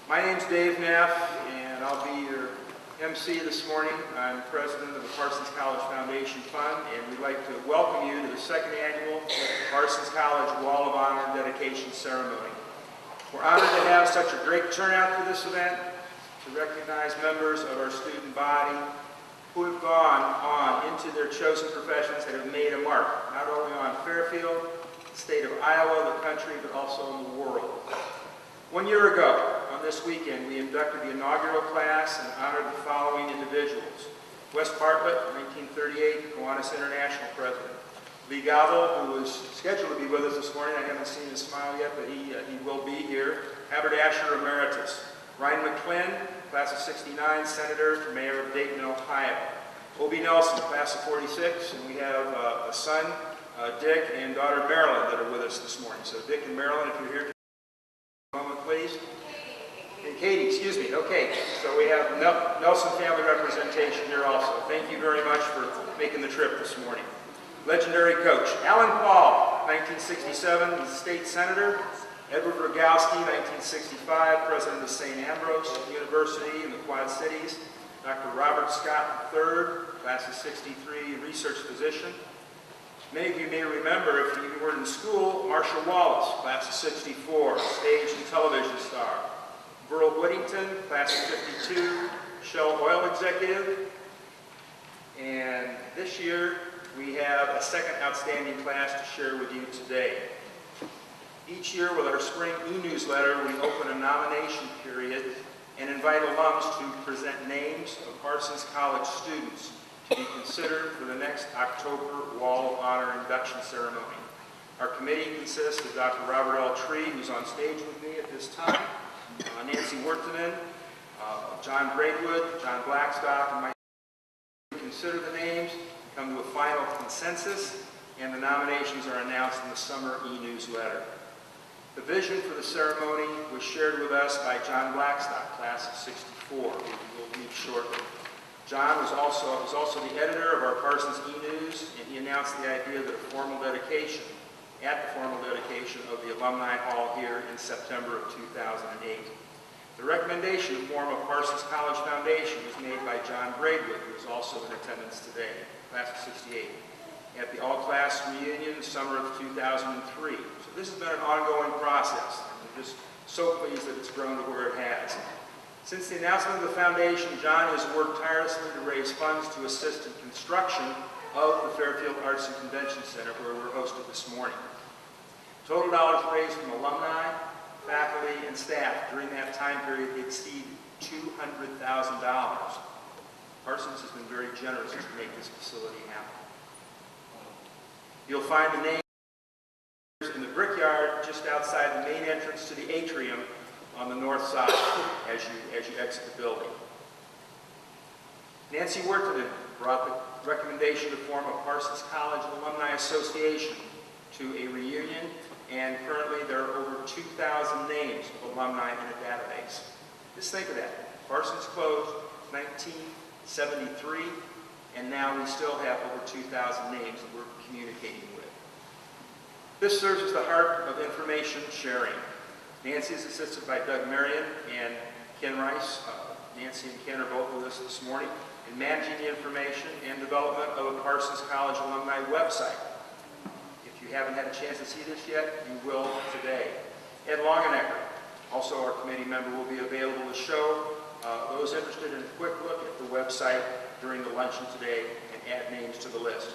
My name's Dave Neff, and I'll be your MC this morning. I'm president of the Parsons College Foundation Fund, and we'd like to welcome you to the second annual Parsons College Wall of Honor and Dedication Ceremony. We're honored to have such a great turnout for this event, to recognize members of our student body who have gone on into their chosen professions and have made a mark, not only on Fairfield, the state of Iowa, the country, but also in the world. 1 year ago, on this weekend, we inducted the inaugural class and honored the following individuals. Wes Bartlett, 1938, Kiwanis International President. Lee Gobble, who was scheduled to be with us this morning. I haven't seen his smile yet, but he will be here. Haberdasher Emeritus. Ryan McClin, class of 69, Senator, Mayor of Dayton, Ohio. Obie Nelson, class of 46, and we have a son, Dick, and daughter Marilyn that are with us this morning. So Dick and Marilyn, if you're here, a moment, please. And Katie, excuse me. Okay, so we have Nelson family representation here also. Thank you very much for making the trip this morning. Legendary coach, Alan Paul, 1967, the state senator. Edward Rogowski, 1965, president of St. Ambrose University in the Quad Cities. Dr. Robert Scott III, class of 63, research physician. Many of you may remember, if you were in school, Marshall Wallace, class of 64, stage and television star. Burl Whittington, class of 52, Shell oil executive. And this year, we have a second outstanding class to share with you today. Each year with our spring e-newsletter, we open a nomination period and invite alums to present names of Parsons College students to be considered for the next October Wall of Honor induction ceremony. Our committee consists of Dr. Robert L. Tree, who's on stage with me at this time, Nancy Wertinen, John Braidwood, John Blackstock, and myself. We consider the names, come to a final consensus, and the nominations are announced in the summer e-newsletter. The vision for the ceremony was shared with us by John Blackstock, class of 64, who will meet shortly. John was also the editor of our Parsons e-News, and he announced the idea that at the formal dedication of the Alumni Hall here in September of 2008. The recommendation to form a Parsons College Foundation was made by John Braidwood, who is also in attendance today, class of 68, at the all-class reunion summer of 2003. So this has been an ongoing process, and we're just so pleased that it's grown to where it has. Since the announcement of the foundation, John has worked tirelessly to raise funds to assist in construction of the Fairfield Arts and Convention Center, where we're hosted this morning. Total dollars raised from alumni, faculty, and staff during that time period exceed $200,000. Parsons has been very generous to make this facility happen. You'll find the names in the brickyard just outside the main entrance to the atrium on the north side as you exit the building. Nancy Wertinen brought the recommendation to form a Parsons College Alumni Association to a reunion, and currently there are over 2,000 names of alumni in a database. Just think of that. Parsons closed 1973, and now we still have over 2,000 names that we're communicating with. This serves as the heart of information sharing. Nancy is assisted by Doug Marion and Ken Rice. Nancy and Ken are both with us this morning in managing the information and development of a Parsons College alumni website. If you haven't had a chance to see this yet, you will today. Ed Longenecker, also our committee member, will be available to show those interested in a quick look at the website during the luncheon today and add names to the list.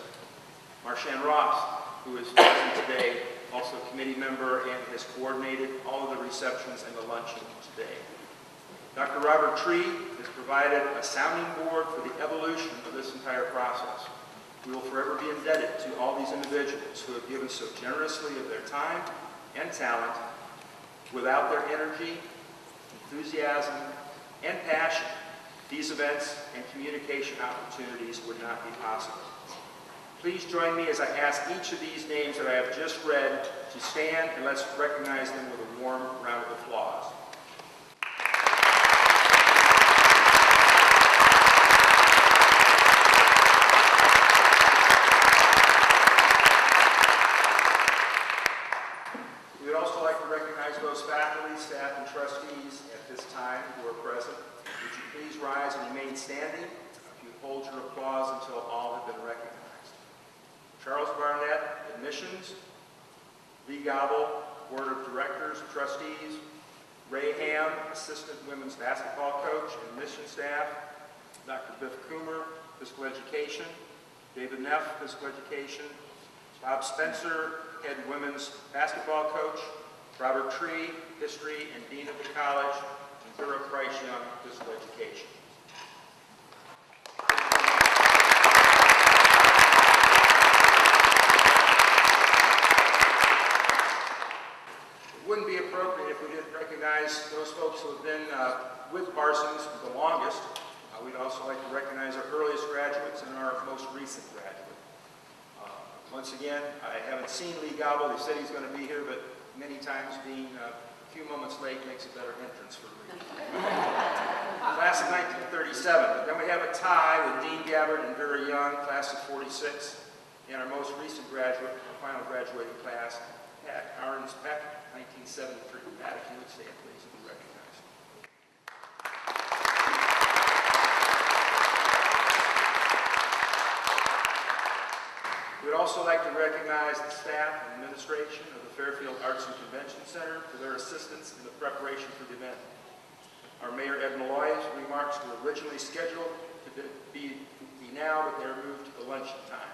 Marshann Ross, who is present today, also a committee member, and has coordinated all of the receptions and the luncheon today. Dr. Robert Tree has provided a sounding board for the evolution of this entire process. We will forever be indebted to all these individuals who have given so generously of their time and talent. Without their energy, enthusiasm, and passion, these events and communication opportunities would not be possible. Please join me as I ask each of these names that I have just read to stand, and let's recognize them with a warm round of applause. We would also like to recognize those faculty, staff, and trustees at this time. remain standing. If you hold your applause until all have been recognized. Charles Barnett, admissions. Lee Gobble, Board of Directors, Trustees. Ray Ham, Assistant Women's Basketball Coach and Mission Staff. Dr. Biff Coomer, Physical Education. David Neff, Physical Education. Bob Spencer, Head Women's Basketball Coach. Robert Tree, History and Dean of the College. And Vera Price Young, Physical Education. It wouldn't be appropriate if we didn't recognize those folks who have been with Parsons the longest. We'd also like to recognize our earliest graduates and our most recent graduate. Once again, I haven't seen Lee Gobble. He said he's going to be here, but many times being a few moments late makes a better entrance for Lee. Class of 1937. But then we have a tie with Dean Gabbard and Vera Young, class of 46. And our most recent graduate, our final graduating class, Pat Arns Peck, 1973. Pat, if you would stand, please, and be recognized. We would also like to recognize the staff and administration of the Fairfield Arts and Convention Center for their assistance in the preparation for the event. Our Mayor Ed Malloy's remarks were originally scheduled to be now, but they are moved to the luncheon time.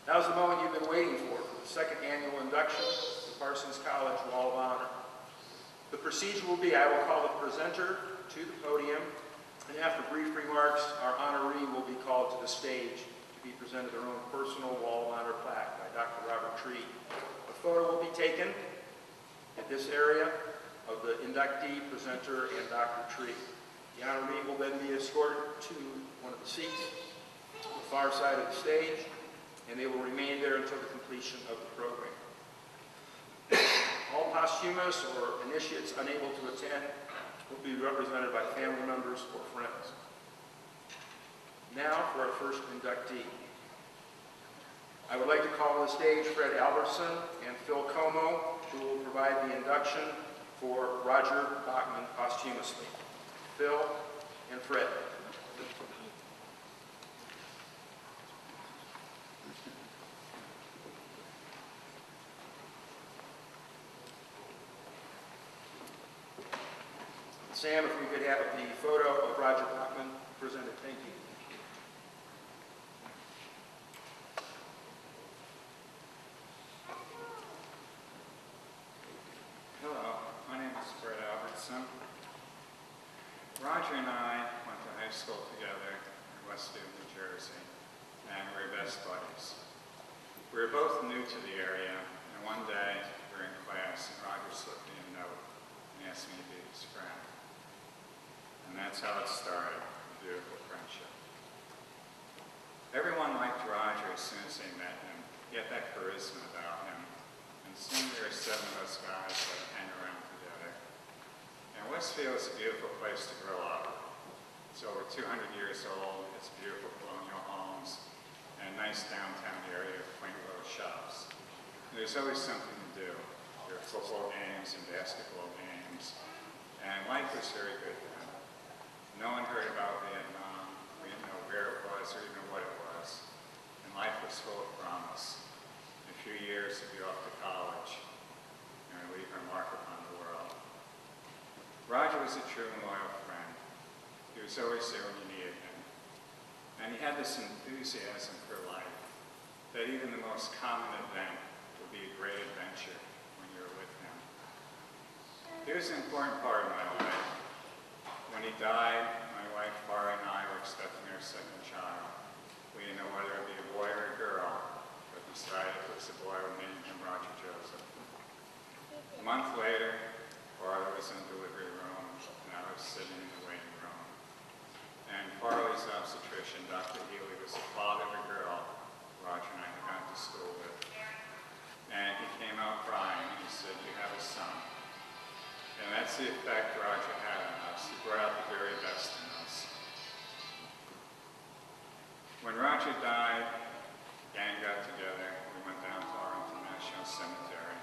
Now is the moment you've been waiting for the second annual induction to Parsons College Wall of Honor. The procedure will be, I will call the presenter to the podium, and after brief remarks, our honoree will be called to the stage to be presented their own personal Wall of Honor plaque by Dr. Robert Tree. A photo will be taken at this area of the inductee, presenter, and Dr. Tree. The honoree will then be escorted to one of the seats on the far side of the stage, and they will remain there until the completion of the program. All posthumous or initiates unable to attend will be represented by family members or friends. Now for our first inductee. I would like to call on the stage Fred Albertson and Phil Como, who will provide the induction for Roger Bachman posthumously. Phil and Fred. Sam, if we could have the photo of Roger Bachman presented. Thank you. Hello, my name is Fred Albertson. Roger and I went to high school together in Westfield, New Jersey, and we were best buddies. We were both new to the area, and one day we were in class, and Roger slipped me a note and asked me to be his friend. And that's how it started, a beautiful friendship. Everyone liked Roger as soon as they met him. He had that charisma about him. And soon there were 7 of us guys that hang around together. And Westfield is a beautiful place to grow up. It's over 200 years old. It's beautiful colonial homes and a nice downtown area of quaint little shops. And there's always something to do. There are football games and basketball games. And life was very good then. No one heard about Vietnam. We didn't know where it was or even what it was. And life was full of promise. In a few years, we'd be off to college and leave our mark upon the world. Roger was a true and loyal friend. He was always there when you needed him. And he had this enthusiasm for life that even the most common event would be a great adventure when you were with him. He was an important part of my life. When he died, my wife, Barra, and I were expecting our second child. We didn't know whether it would be a boy or a girl, but decided it was a boy. We named him Roger Joseph. A month later, Barra was in the delivery room, and I was sitting in the waiting room. And Farley's obstetrician, Dr. Healy, was the father of a girl Roger and I had gone to school with. And he came out crying, and he said, "You have a son." And that's the effect Roger had on us. He brought out the very best in us. When Roger died, the gang got together. We went down to Arlington National Cemetery.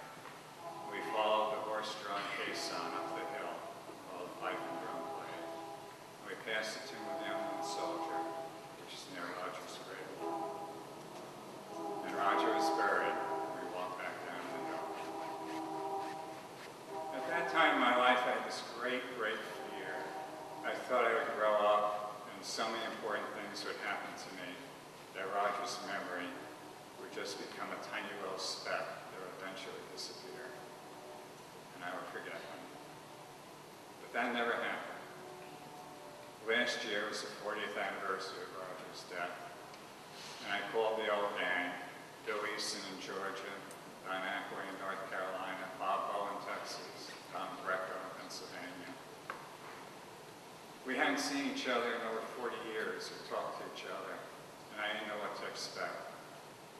We followed the horse-drawn caisson up the hill while the pipe and drum played. We passed the tomb of the unknown fallen soldier, which is near Roger's grave. And Roger was buried. We walked back down the hill. At that time in my life, I had this great, great fear. I thought I would grow up and so many important things would happen to me that Roger's memory would just become a tiny little speck that would eventually disappear, and I would forget him. But that never happened. Last year was the 40th anniversary of Roger's death, and I called the old gang, Bill Easton in Georgia, Don Ackley in North Carolina, Bob Bowe in Texas, Tom Greco in Pennsylvania. We hadn't seen each other in over 40 years or talked to each other, and I didn't know what to expect.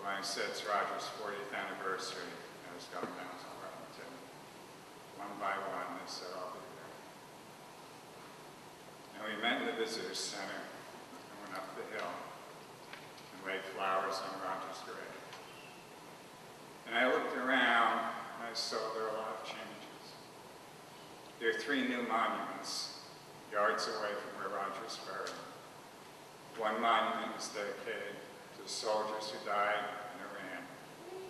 When I said it's Roger's 40th anniversary, I was going down to Arlington. One by one, they said, I'll be there. And we met in the visitor center and went up the hill and laid flowers on Roger's grave. And I looked around and I saw there were a lot of changes. There are 3 new monuments yards away from where Roger's buried. One monument is dedicated to the soldiers who died in Iran,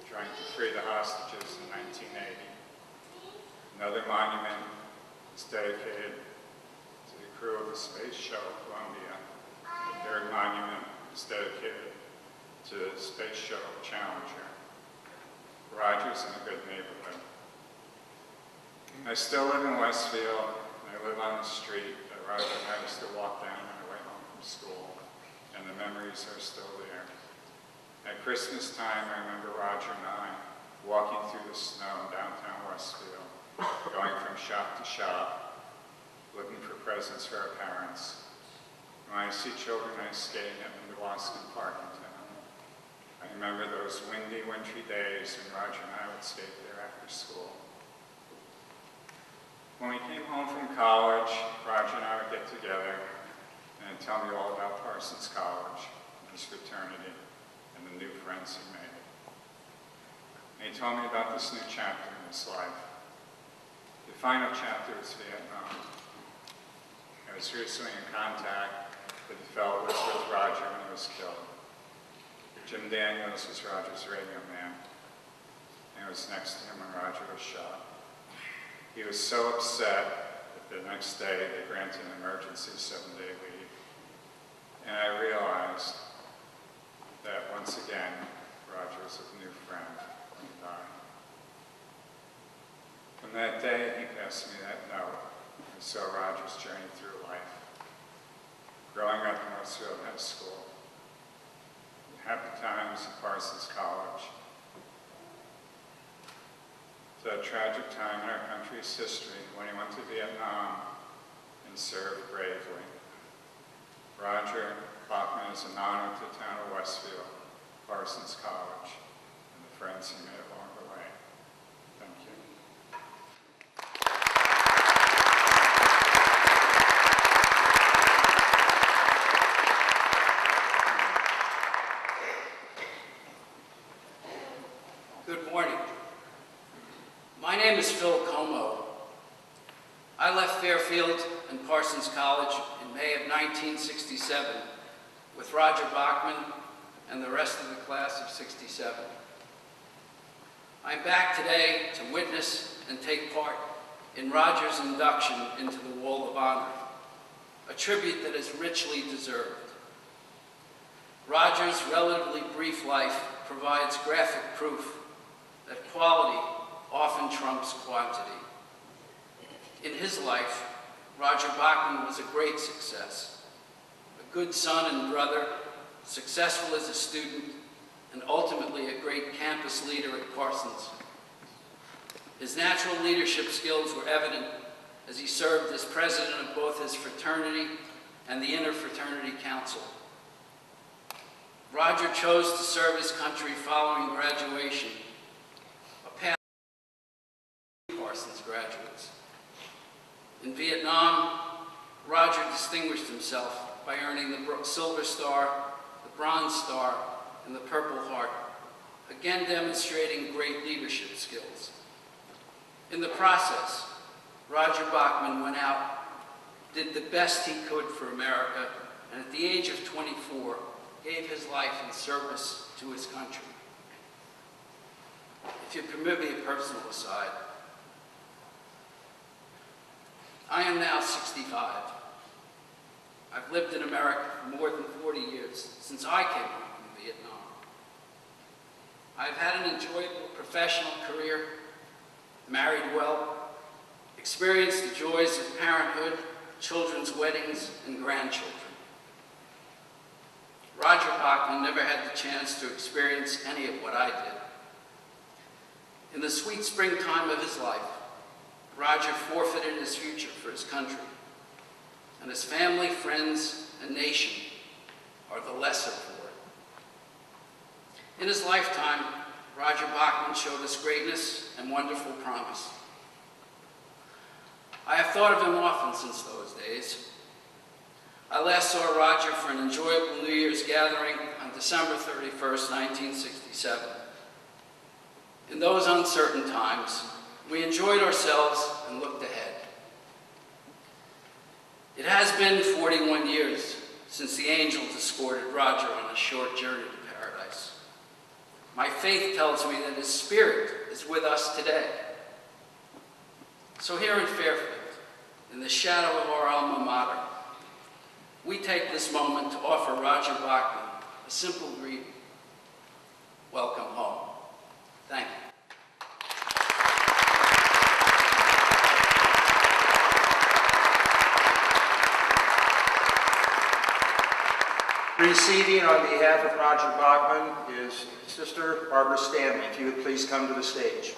trying to free the hostages in 1980. Another monument is dedicated to the crew of the Space Shuttle Columbia. The 3rd monument is dedicated to the Space Shuttle Challenger. Roger's in a good neighborhood. I still live in Westfield, and I live on the street that Roger and I used to walk down on our way home from school, and the memories are still there. At Christmas time, I remember Roger and I walking through the snow in downtown Westfield, going from shop to shop, looking for presents for our parents. When I see children ice skating at Midwaskin Park in town, I remember those windy, wintry days when Roger and I would skate there after school. When we came home from college, Roger and I would get together and tell me all about Parsons College, his fraternity, and the new friends he made. And he told me about this new chapter in his life. The final chapter was Vietnam. I was recently in contact with the fellow who was with Roger when he was killed. Jim Daniels was Roger's radio man, and I was next to him when Roger was shot. He was so upset that the next day they granted an emergency 7-day leave. And I realized that once again, Roger was a new friend when he died. From that day, he passed me that note. I saw Roger's journey through life. Growing up in Westfield High School, the happy times at Parsons College, to a tragic time in our country's history when he went to Vietnam and served bravely. Roger Bachman is an honor to the town of Westfield, Parsons College, and the friends he made along the way. Thank you. Good morning. My name is Phil Como. I left Fairfield and Parsons College in May of 1967 with Roger Bachman and the rest of the class of '67. I'm back today to witness and take part in Roger's induction into the Wall of Honor, a tribute that is richly deserved. Roger's relatively brief life provides graphic proof that quality often trumps quantity. In his life, Roger Bachman was a great success, a good son and brother, successful as a student, and ultimately a great campus leader at Parsons. His natural leadership skills were evident as he served as president of both his fraternity and the Interfraternity Council. Roger chose to serve his country following graduation, a path for Parsons graduates. In Vietnam, Roger distinguished himself by earning the Silver Star, the Bronze Star, and the Purple Heart, again demonstrating great leadership skills. In the process, Roger Bachman went out, did the best he could for America, and at the age of 24, gave his life in service to his country. If you permit me a personal aside, I am now 65. I've lived in America for more than 40 years, since I came home from Vietnam. I've had an enjoyable professional career, married well, experienced the joys of parenthood, children's weddings, and grandchildren. Roger Bachman never had the chance to experience any of what I did. In the sweet springtime of his life, Roger forfeited his future for his country, and his family, friends, and nation are the lesser for it. In his lifetime, Roger Bachman showed us greatness and wonderful promise. I have thought of him often since those days. I last saw Roger for an enjoyable New Year's gathering on December 31st, 1967. In those uncertain times, we enjoyed ourselves and looked ahead. It has been 41 years since the angels escorted Roger on a short journey to paradise. My faith tells me that his spirit is with us today. So here in Fairfield, in the shadow of our alma mater, we take this moment to offer Roger Bachman a simple greeting. Welcome home. Thank you. Preceding on behalf of Roger Bachman is Sister Barbara Stanley. If you would please come to the stage.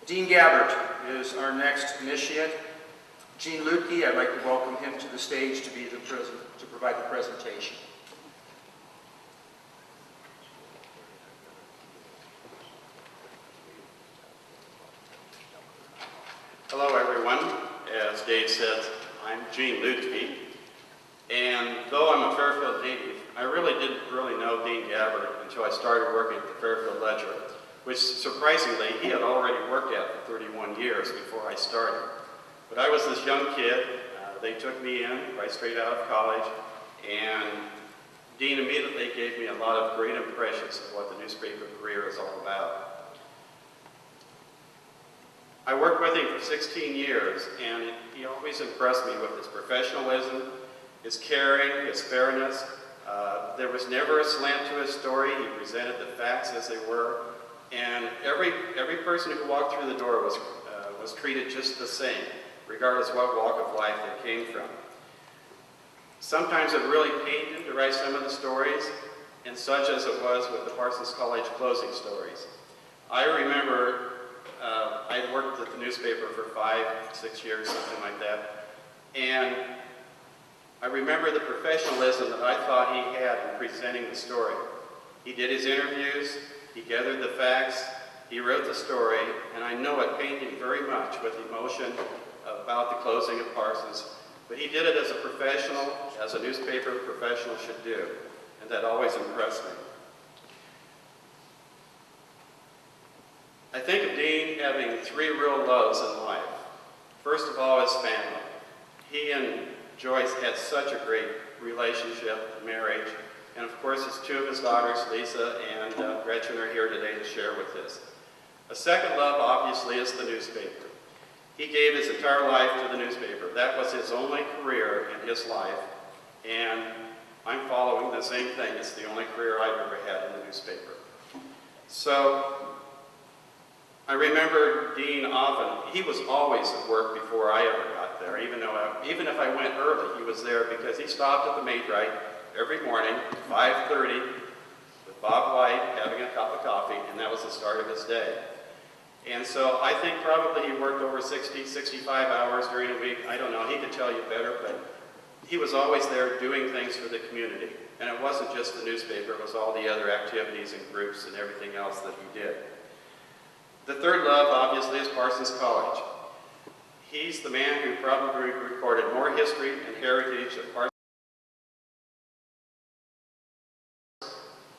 Dean Gabbard is our next initiate. Gene Lutke, I'd like to welcome him to the stage to provide the presentation. Hello everyone. As Dave said, I'm Gene Lutke, and though I'm a Fairfield native, I really didn't know Dean Gabbard until I started working at the Fairfield Ledger, which surprisingly he had already worked at for 31 years before I started. But I was this young kid, they took me in right straight out of college, and Dean immediately gave me a lot of great impressions of what the newspaper career is all about. I worked with him for 16 years, and he always impressed me with his professionalism, his caring, his fairness. There was never a slant to his story. He presented the facts as they were. And every person who walked through the door was treated just the same, regardless what walk of life they came from. Sometimes it really pained him to write some of the stories, and such as it was with the Parsons College closing stories. I remember I'd worked at the newspaper for 5, 6 years, something like that, and I remember the professionalism that I thought he had in presenting the story. He did his interviews, he gathered the facts, he wrote the story, and I know it pained him very much with emotion about the closing of Parsons, but he did it as a professional, as a newspaper professional should do, and that always impressed me. I think of Dean having 3 real loves in life. First of all, his family. He and Joyce had such a great relationship, marriage, and of course his 2 of his daughters, Lisa and Gretchen, are here today to share with us. A second love, obviously, is the newspaper. He gave his entire life to the newspaper. That was his only career in his life, and I'm following the same thing. It's the only career I've ever had in the newspaper. So, I remember Dean often, he was always at work before I ever got there, even if I went early, he was there because he stopped at the Maidrite every morning, 5:30, with Bob White having a cup of coffee, and that was the start of his day. And so I think probably he worked over 60, 65 hours during a week. I don't know, he could tell you better, but he was always there doing things for the community. And it wasn't just the newspaper, it was all the other activities and groups and everything else that he did. The third love, obviously, is Parsons College. He's the man who probably recorded more history and heritage of Parsons,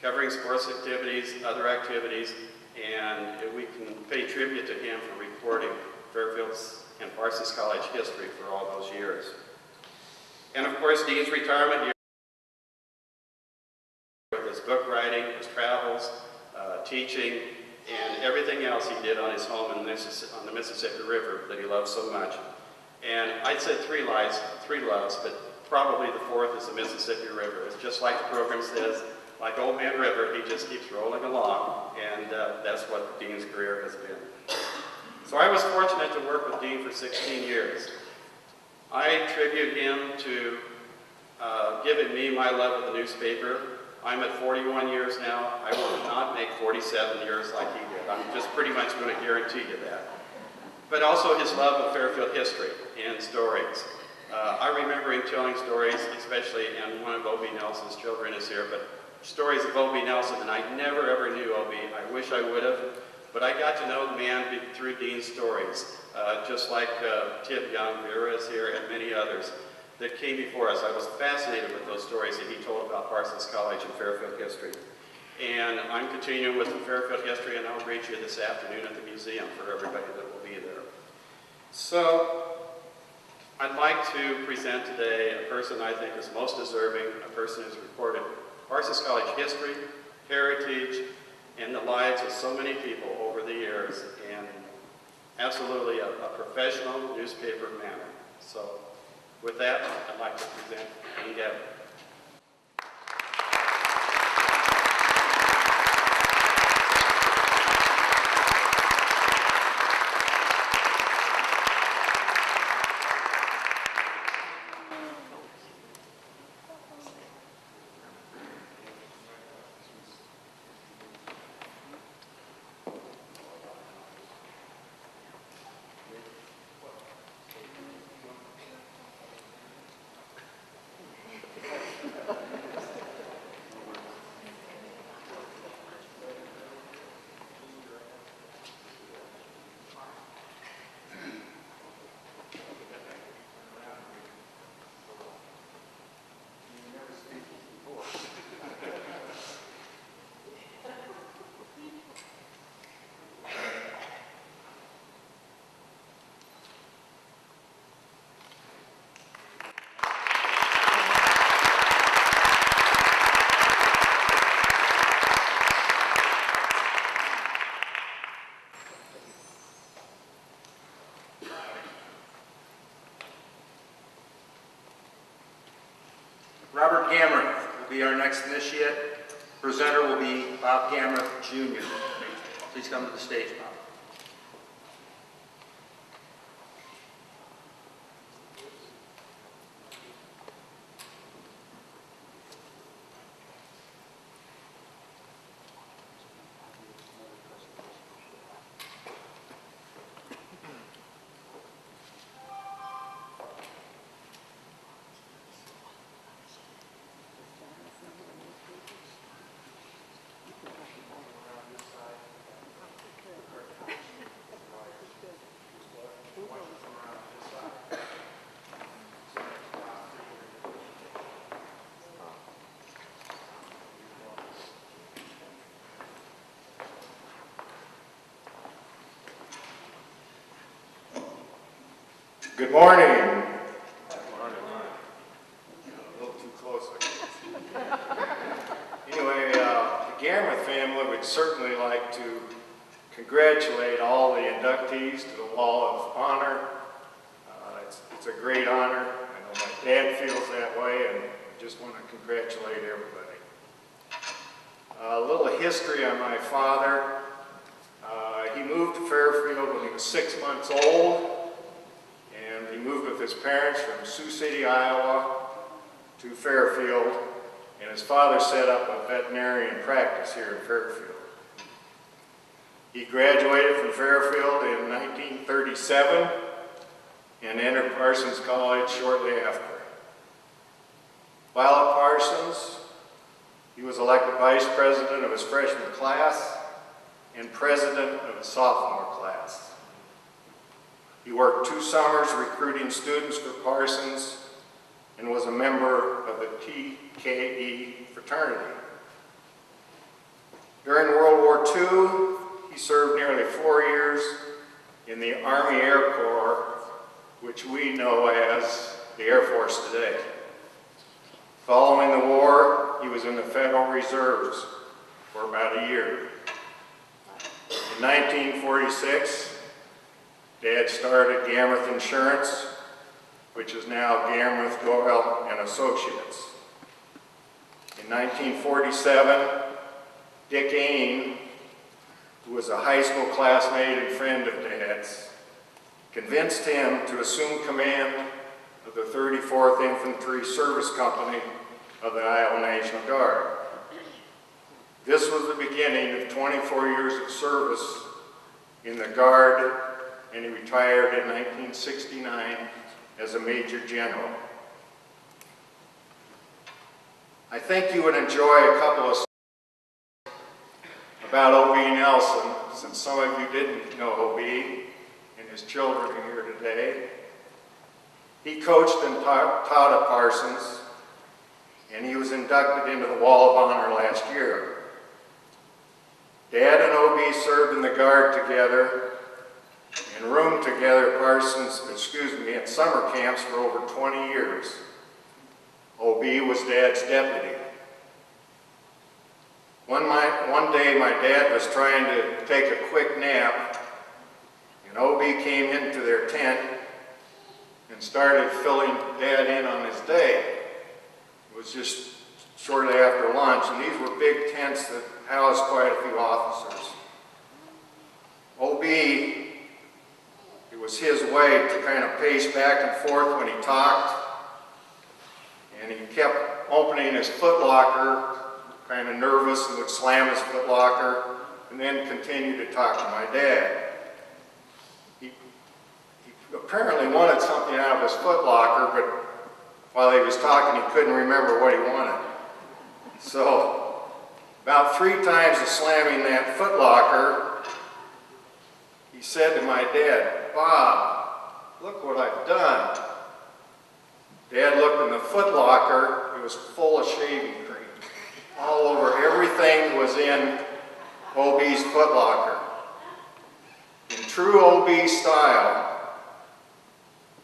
covering sports activities, other activities, and we can pay tribute to him for recording Fairfield's and Parsons College history for all those years. And of course, Dean's retirement year, with his book writing, his travels, teaching, and everything else he did on his home on the Mississippi River that he loved so much. And I'd said three loves, but probably the fourth is the Mississippi River. It's just like the program says, like Old Man River, he just keeps rolling along, and that's what Dean's career has been. So I was fortunate to work with Dean for 16 years. I attribute him to giving me my love of the newspaper. I'm at 41 years now. I will not make 47 years like he did. I'm just pretty much going to guarantee you that. But also his love of Fairfield history and stories. I remember him telling stories, especially, and one of Obie Nelson's children is here, but stories of Obie Nelson, and I never ever knew Obie. I wish I would have, but I got to know the man through Dean's stories, just like Tib Young, Vera is here, and many others that came before us. I was fascinated with those stories that he told about Parsons College and Fairfield history. And I'm continuing with the Fairfield history, and I'll read you this afternoon at the museum for everybody that will be there. So, I'd like to present today a person I think is most deserving, a person who's recorded Parsons College history, heritage, and the lives of so many people over the years, and absolutely a professional newspaper man. So, with that, I'd like to present Dean Gavin. Robert Gamreth will be our next initiate. Presenter will be Bob Gamreth, Jr. Please come to the stage, Bob. Good morning. Good morning. A little too close, I guess. Anyway, the Gamreth family would certainly like to congratulate all the inductees to the Wall of Honor. It's a great honor. I know my dad feels that way, and I just want to congratulate everybody. A little history on my father. He moved to Fairfield when he was 6 months old, and he moved with his parents from Sioux City, Iowa to Fairfield, and his father set up a veterinarian practice here in Fairfield. He graduated from Fairfield in 1937 and entered Parsons College shortly after. While at Parsons, he was elected vice president of his freshman class and president of his sophomore class. He worked 2 summers recruiting students for Parsons and was a member of the TKE fraternity. During World War II, he served nearly 4 years in the Army Air Corps, which we know as the Air Force today. Following the war, he was in the Federal Reserves for about a year. In 1946, Dad started Gamreth Insurance, which is now Gamreth, Doyle and Associates. In 1947, Dick Ain, who was a high school classmate and friend of Dad's, convinced him to assume command of the 34th Infantry Service Company of the Iowa National Guard. This was the beginning of 24 years of service in the Guard, and he retired in 1969 as a Major General. I think you would enjoy a couple of stories about O.B. Nelson, since some of you didn't know O.B. and his children are here today. He coached and taught at Parsons, and he was inducted into the Wall of Honor last year. Dad and O.B. served in the Guard together and roomed together at summer camps for over 20 years. O.B. was Dad's deputy. One day my dad was trying to take a quick nap, and O.B. came into their tent and started filling Dad in on his day. It was just shortly after lunch, and these were big tents that housed quite a few officers. O.B., it was his way to kind of pace back and forth when he talked, and he kept opening his footlocker, kind of nervous, and would slam his footlocker, and then continue to talk to my dad. He apparently wanted something out of his footlocker, but while he was talking, he couldn't remember what he wanted. So, about 3 times of slamming that footlocker, he said to my dad, "Bob, look what I've done." Dad looked in the footlocker. It was full of shaving cream. All over, everything was in O.B.'s footlocker. In true O.B. style,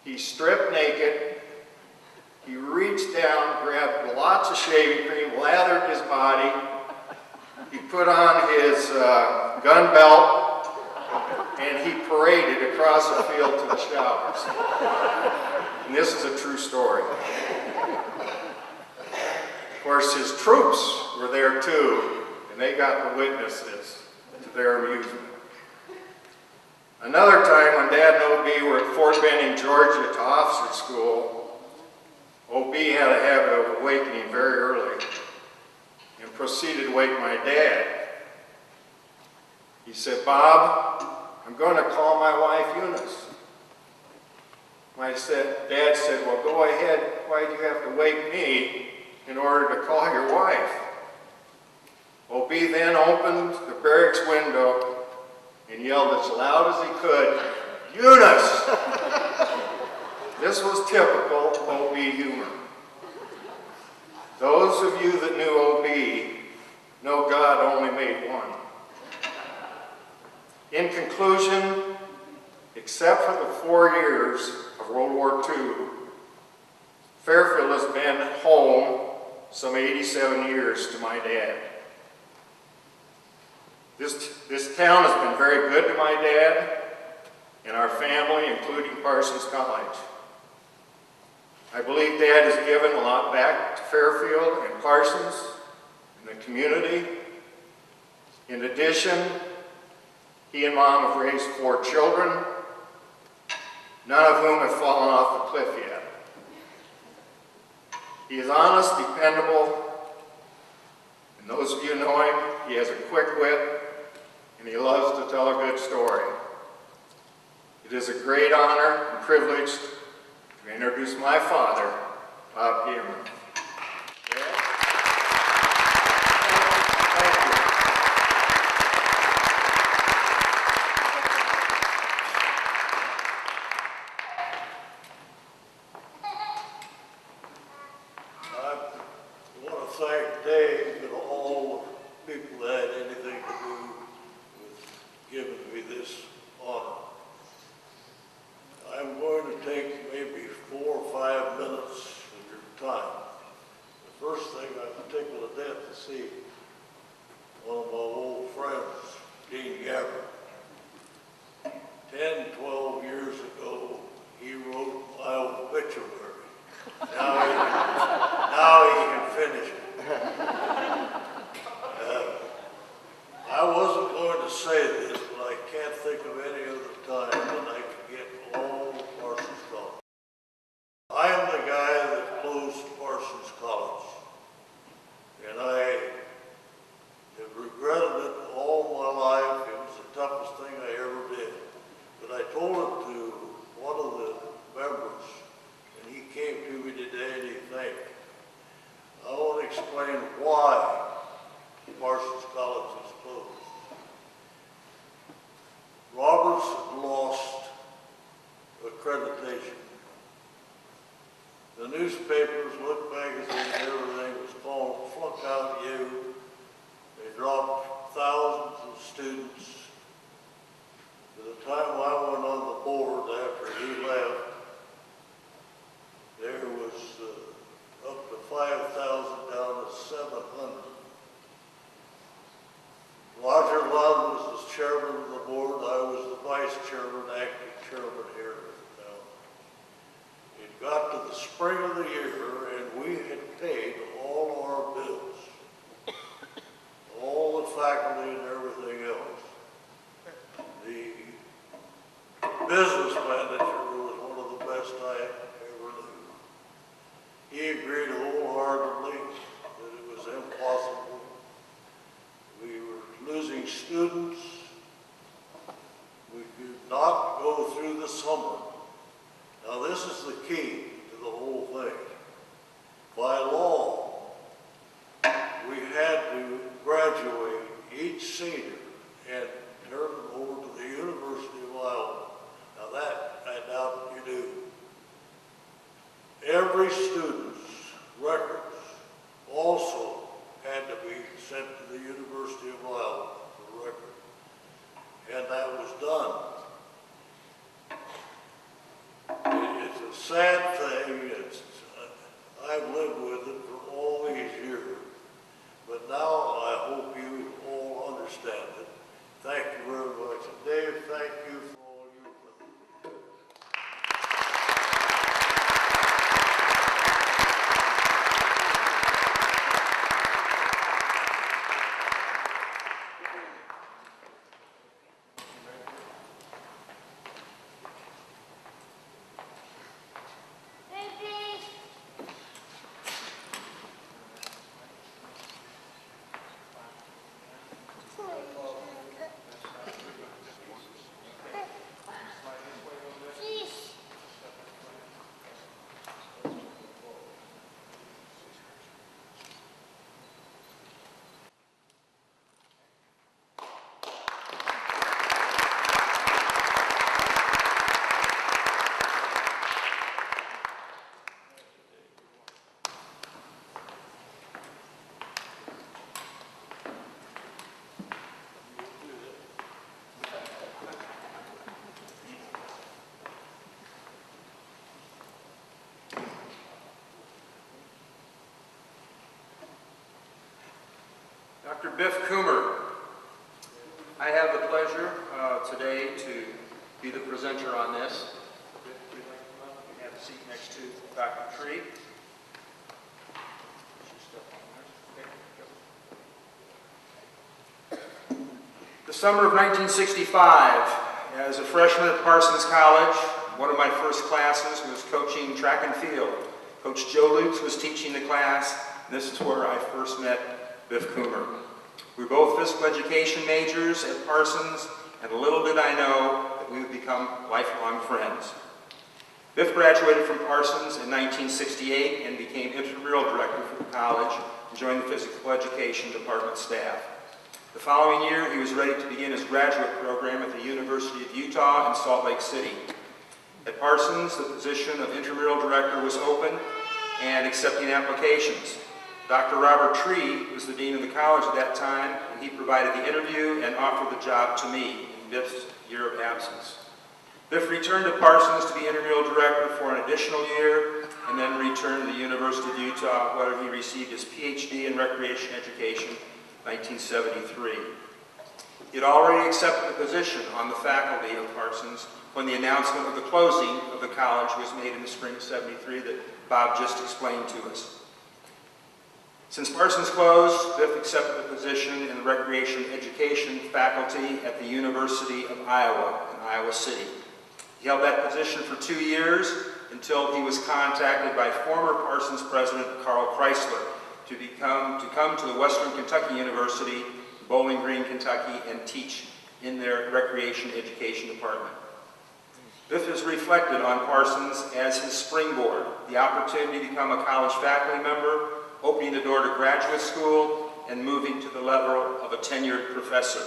he stripped naked. He reached down, grabbed lots of shaving cream, lathered his body. He put on his gun belt, and he paraded across the field to the showers. And this is a true story. Of course, his troops were there too, and they got to witness this to their amusement. Another time when Dad and O.B. were at Fort Benning, Georgia to officer school, O.B. had a habit of awakening very early and proceeded to wake my dad. He said, "Bob, I'm going to call my wife Eunice." Dad said, "Well, go ahead. Why do you have to wake me in order to call your wife?" O.B. then opened the barracks window and yelled as loud as he could, "Eunice!" This was typical O.B. humor. Those of you that knew O.B. know God only made one. In conclusion, except for the 4 years of World War II, Fairfield has been home some 87 years to my dad. This town has been very good to my dad and our family, including Parsons College. I believe Dad has given a lot back to Fairfield and Parsons and the community. In addition, He and Mom have raised 4 children, none of whom have fallen off the cliff yet. He is honest, dependable, and those of you who know him, he has a quick wit, and he loves to tell a good story. It is a great honor and privilege to introduce my father, Bob Cameron. Thank Dave and all the people that had anything to do with giving me this honor. I'm going to take maybe 4 or 5 minutes of your time. The first thing, I'm tickled to death to see one of my old friends, Dean Gabbard. 10, 12 years ago, he wrote my obituary. Now he can finish it. I wasn't going to say this, but I can't think of any other time when I could get all of Parsons College. I am the guy that closed Parsons College, and I have regretted it all my life. It was the toughest thing I ever did. But I told it to one of the members, and he came to me today and he thanked me. I want to explain why Parsons College was closed. Roberts had lost accreditation. The newspapers, Look magazine, everything was called Flunk Out U. They dropped thousands of students. By the time I went on the board after he left, there was up to 5,000 down to 700. Roger Lund was the chairman of the board. I was the vice chairman, acting chairman here now. It got to the spring of the year and we had paid all our bills, all the faculty and everything else. The business manager was one of the best I ever knew. He agreed wholeheartedly that it was impossible. We were losing students. We could not go through the summer. Now this is the key to the whole thing. By law, we had to graduate each senior and turn them over to the University of Iowa. Now that I doubt you do. Every student's records also had to be sent to the University of Iowa for record. And that was done. It's a sad thing. I've lived with it for all these years. But now I hope you all understand it. Thank you very much. And Dave, thank you for all you've done. Dr. Biff Coomer, I have the pleasure today to be the presenter on this. Biff, would you like to come up? You can have a seat next to Dr. Tree. The summer of 1965, as a freshman at Parsons College, one of my first classes was coaching track and field. Coach Joe Lutz was teaching the class. This is where I first met Biff Coomer. We were both physical education majors at Parsons, and little did I know that we would become lifelong friends. Biff graduated from Parsons in 1968 and became intramural director for the college and joined the physical education department staff. The following year, he was ready to begin his graduate program at the University of Utah in Salt Lake City. At Parsons, the position of intramural director was open and accepting applications. Dr. Robert Tree was the dean of the college at that time, and he provided the interview and offered the job to me in Biff's year of absence. Biff returned to Parsons to be intramural director for an additional year, and then returned to the University of Utah, where he received his PhD in recreation education in 1973. He had already accepted the position on the faculty of Parsons when the announcement of the closing of the college was made in the spring of '73 that Bob just explained to us. Since Parsons closed, Biff accepted the position in the recreation education faculty at the University of Iowa in Iowa City. He held that position for 2 years until he was contacted by former Parsons president Carl Chrysler to come to the Western Kentucky University, Bowling Green, Kentucky, and teach in their recreation education department. Biff has reflected on Parsons as his springboard, the opportunity to become a college faculty member, opening the door to graduate school, and moving to the level of a tenured professor.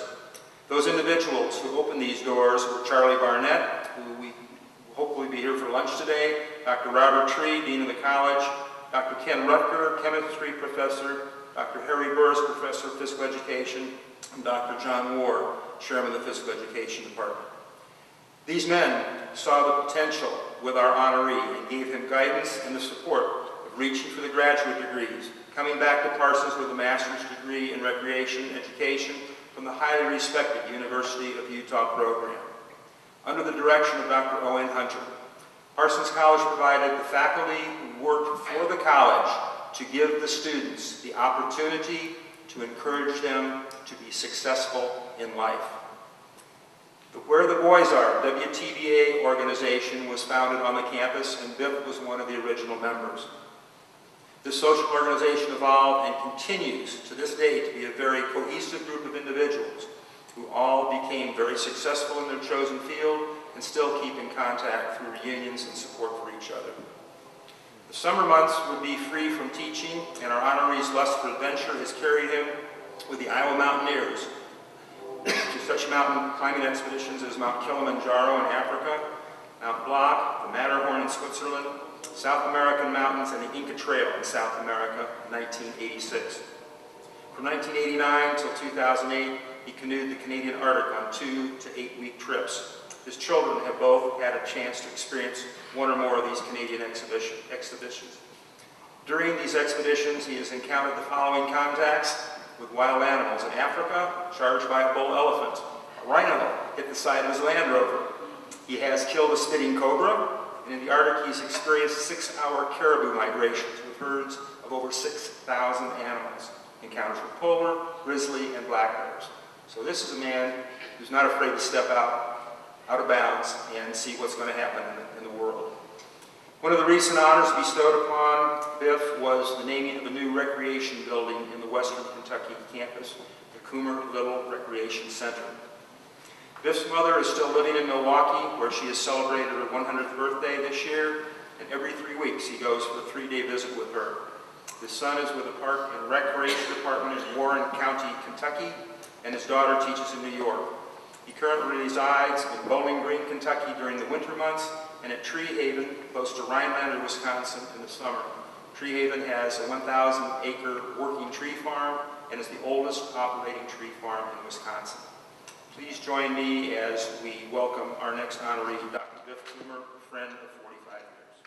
Those individuals who opened these doors were Charlie Barnett, who we will hopefully be here for lunch today, Dr. Robert Tree, dean of the college, Dr. Ken Rutger, chemistry professor, Dr. Harry Burris, professor of physical education, and Dr. John Ward, chairman of the physical education department. These men saw the potential with our honoree and gave him guidance and the support of reaching for the graduate degrees, coming back to Parsons with a master's degree in recreation education from the highly respected University of Utah program. Under the direction of Dr. Owen Hunter, Parsons College provided the faculty who worked for the college to give the students the opportunity to encourage them to be successful in life. The Where the Boys Are WTBA organization was founded on the campus, and Biff was one of the original members. This social organization evolved and continues to this day to be a very cohesive group of individuals who all became very successful in their chosen field and still keep in contact through reunions and support for each other. The summer months would be free from teaching, and our honoree's lust for adventure has carried him with the Iowa Mountaineers to such mountain climbing expeditions as Mount Kilimanjaro in Africa, Mount Blanc, the Matterhorn in Switzerland, South American mountains, and the Inca Trail in South America in 1986. From 1989 until 2008, he canoed the Canadian Arctic on 2 to 8 week trips. His children have both had a chance to experience one or more of these Canadian expeditions. During these expeditions, he has encountered the following contacts with wild animals. In Africa, charged by a bull elephant. A rhino hit the side of his Land Rover. He has killed a spitting cobra, and in the Arctic he's experienced 6-hour caribou migrations with herds of over 6,000 animals. Encounters with polar, grizzly, and black bears. So this is a man who's not afraid to step out of bounds and see what's going to happen in the world. One of the recent honors bestowed upon Biff was the naming of a new recreation building in the Western Kentucky campus, the Coomer Little Recreation Center. Biff's mother is still living in Milwaukee, where she has celebrated her 100th birthday this year, and every 3 weeks he goes for a 3-day visit with her. His son is with the Park and Recreation Department in Warren County, Kentucky, and his daughter teaches in New York. He currently resides in Bowling Green, Kentucky during the winter months, and at Tree Haven, close to Rhinelander, Wisconsin, in the summer. Tree Haven has a 1,000-acre working tree farm and is the oldest operating tree farm in Wisconsin. Please join me as we welcome our next honoree, Dr. Biff Coomer, a friend of 45 years.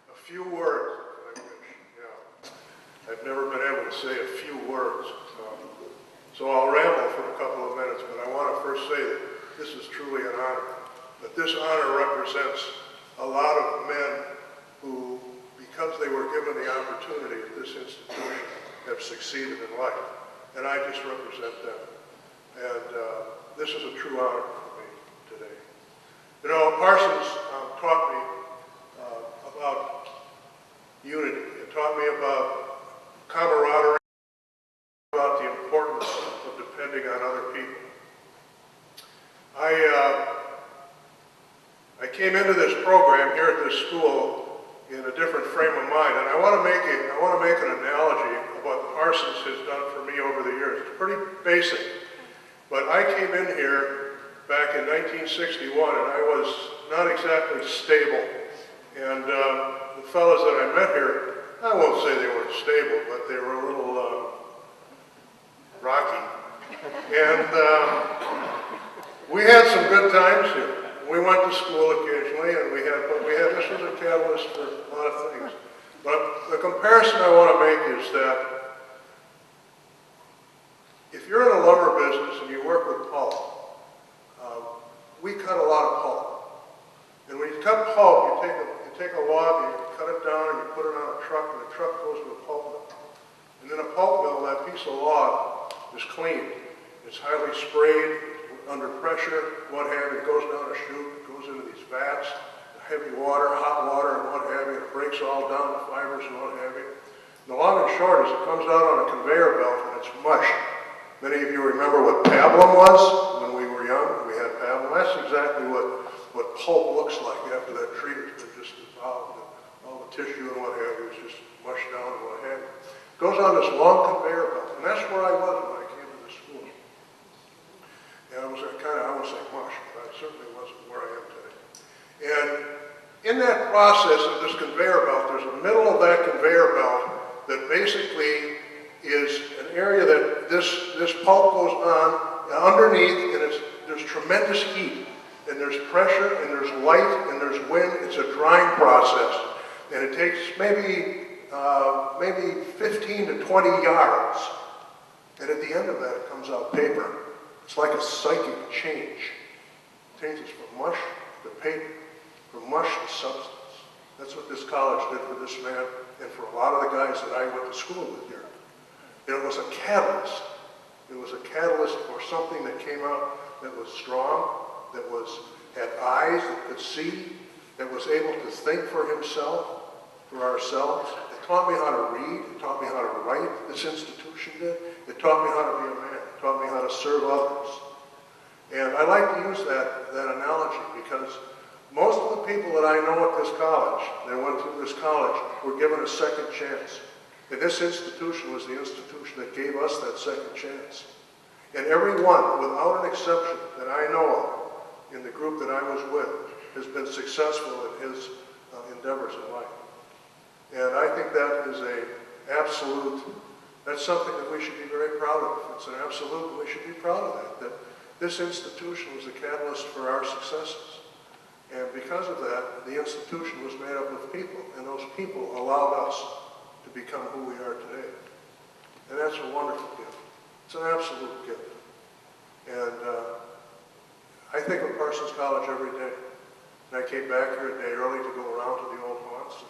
A few words, I wish, yeah. I've never been able to say a few words. So I'll ramble for a couple of minutes, but I want to first say that this is truly an honor. That this honor represents a lot of men given the opportunity at this institution have succeeded in life. And I just represent them. And this is a true honor for me today. You know, Parsons taught me about unity. It taught me about camaraderie, about the importance of depending on other people. I came into this program here at this school in a different frame of mind, and I want to make an analogy of what Parsons has done for me over the years. It's pretty basic, but I came in here back in 1961, and I was not exactly stable. And the fellows that I met here, I won't say they weren't stable, but they were a little rocky. And we had some good times here. We went to school occasionally, and this was a catalyst for a lot of things. But the comparison I want to make is that if you're in a lumber business and you work with pulp, we cut a lot of pulp. And when you cut pulp, you take a log and you cut it down and you put it on a truck, and the truck goes to a pulp mill. And in a pulp mill, that piece of log is cleaned. It's highly sprayed, under pressure, what have you. It goes down a chute, it goes into these vats, heavy water, hot water, and what have you. It breaks all down the fibers and what have you. And the long and short is it comes out on a conveyor belt and it's mush. Many of you remember what pablum was when we were young. We had pablum. That's exactly what pulp looks like after that treatment. It just dissolved, all the tissue and what have you is just mushed down and what have you. It goes on this long conveyor belt, and that's where I was when I came to the school. And I was I won't say mush, but I certainly wasn't where I am today. And in that process of this conveyor belt, there's a middle of that conveyor belt that basically is an area that this pulp goes on underneath, and there's tremendous heat, and there's pressure, and there's light, and there's wind. It's a drying process, and it takes maybe 15 to 20 yards. And at the end of that, it comes out paper. It's like a psychic change. It changes from mush to paper, from mush to substance. That's what this college did for this man and for a lot of the guys that I went to school with here. And it was a catalyst. It was a catalyst for something that came out that was strong, that had eyes, that could see, that was able to think for himself, for ourselves. It taught me how to read. It taught me how to write, this institution did. It taught me how to be a man. It taught me how to serve others. And I like to use that analogy because most of the people that I know at this college, that went through this college, were given a second chance. And this institution was the institution that gave us that second chance. And everyone, without an exception, that I know of in the group that I was with, has been successful in his endeavors in life. And I think that is that's something that we should be very proud of. It's an absolute, and we should be proud of that this institution was a catalyst for our successes. And because of that, the institution was made up of people, and those people allowed us to become who we are today. And that's a wonderful gift. It's an absolute gift. And I think of Parsons College every day. And I came back here a day early to go around to the old haunts.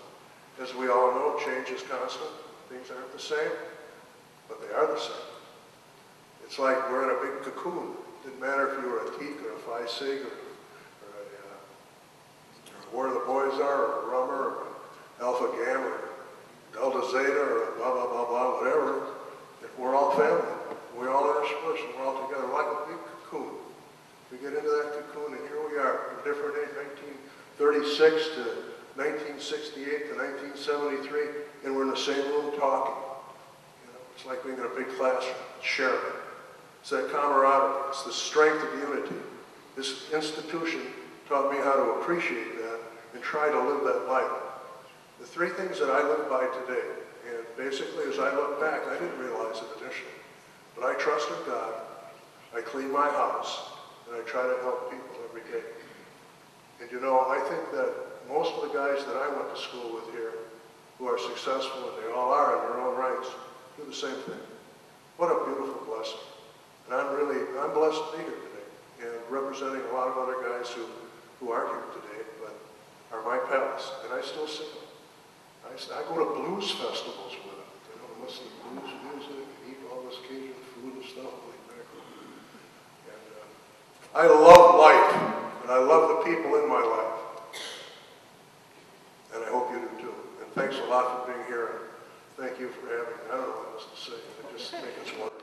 As we all know, change is constant. Things aren't the same, but they are the same. It's like we're in a big cocoon. It didn't matter if you were a teak or a phi sig or where the boys are, or a rummer, or alpha gamma, or delta zeta, or blah, blah, blah, blah, whatever. We're all family. We're all interspersed, and we're all together like a big cocoon. We get into that cocoon, and here we are, from different age, 1936 to 1968 to 1973, and we're in the same room talking. It's like being in a big classroom, sharing. It's that camaraderie. It's the strength of unity. This institution taught me how to appreciate that and try to live that life. The three things that I live by today, and basically as I look back, I didn't realize it initially, but I trust in God, I clean my house, and I try to help people every day. And you know, I think that most of the guys that I went to school with here, who are successful, and they all are in their own rights, do the same thing. What a beautiful blessing. And I'm blessed to be here today, and representing a lot of other guys who aren't here today, but are my pals, and I still see them. I go to blues festivals with him, you know, listen to blues music, and eat all this Cajun food and stuff like that. And I love life, and I love the people in my life. And I hope you do too. And thanks a lot for being here, and thank you for having me. I don't know what else to say. I just think it's wonderful.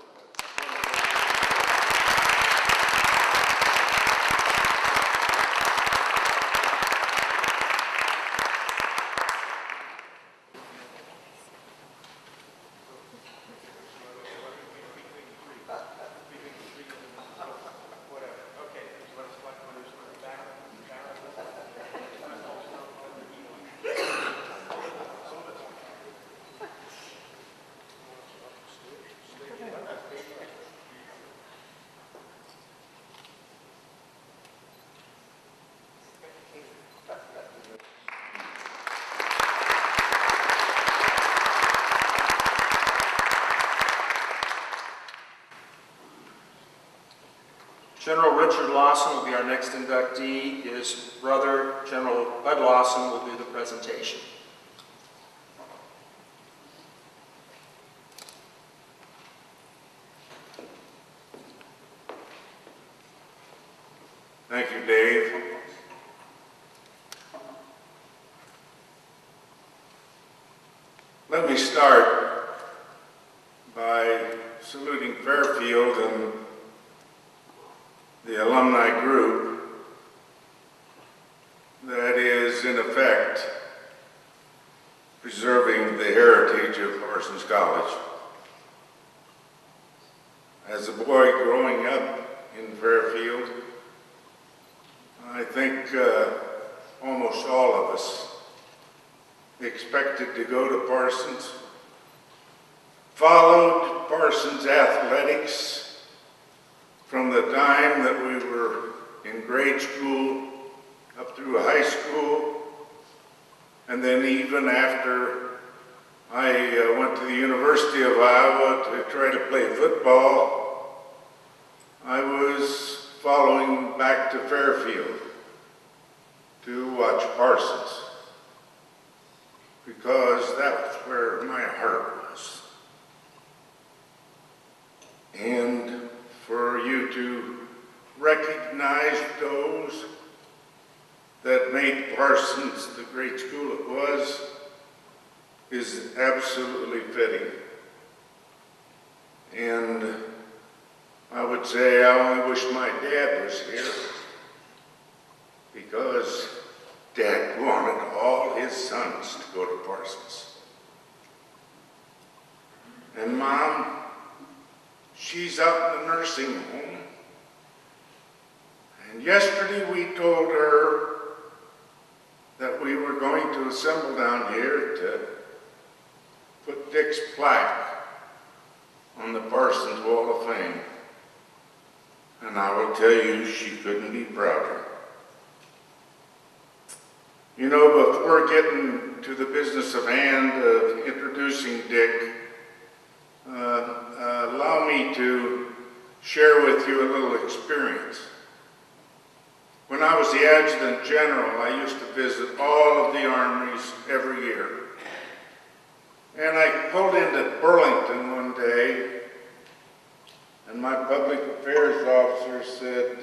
General Richard Lawson will be our next inductee. His brother, General Bud Lawson, will do the presentation. Thank you, Dave. Let me start by saluting Fairfield and the alumni group that is, in effect, preserving the heritage of Parsons College. As a boy growing up in Fairfield, I think almost all of us expected to go to Parsons, followed Parsons athletics from the time that we were in grade school up through high school, and then even after I went to the University of Iowa to try to play football, I was following back to Fairfield to watch Parsons, because that was where my heart was. And for you to recognize those that made Parsons the great school it was is absolutely fitting. And I would say I only wish my dad was here, because Dad wanted all his sons to go to Parsons. And Mom, she's out in the nursing home. And yesterday we told her that we were going to assemble down here to put Dick's plaque on the Parsons Wall of Fame. And I will tell you, she couldn't be prouder. You know, before getting to the business of hand of introducing Dick, allow me to share with you a little experience. When I was the Adjutant General, I used to visit all of the armories every year. And I pulled into Burlington one day, and my public affairs officer said,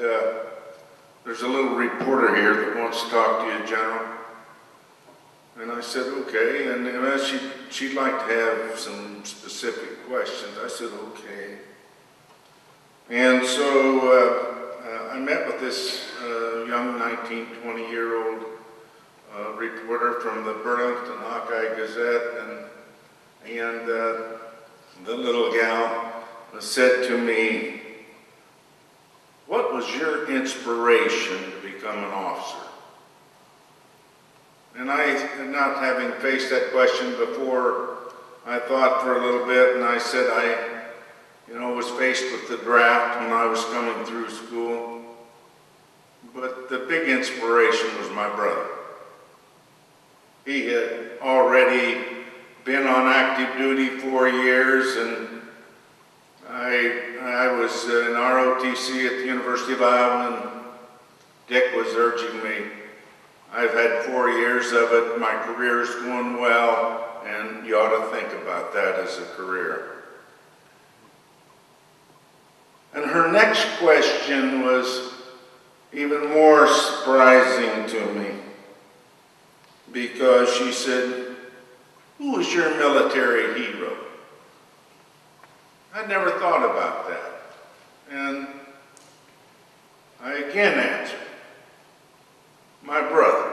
there's a little reporter here that wants to talk to you, General. And I said, okay, and she'd like to have some specific questions. I said, okay. And so I met with this young 19, 20-year-old reporter from the Burlington Hawkeye Gazette, and the little gal said to me, what was your inspiration to become an officer? And I, not having faced that question before, I thought for a little bit, and I said I was faced with the draft when I was coming through school. But the big inspiration was my brother. He had already been on active duty 4 years, and I was in ROTC at the University of Iowa, and Dick was urging me, I've had 4 years of it. My career's going well, and you ought to think about that as a career. And her next question was even more surprising to me, because she said, "Who was your military hero?" I'd never thought about that. And I again answered, "My brother."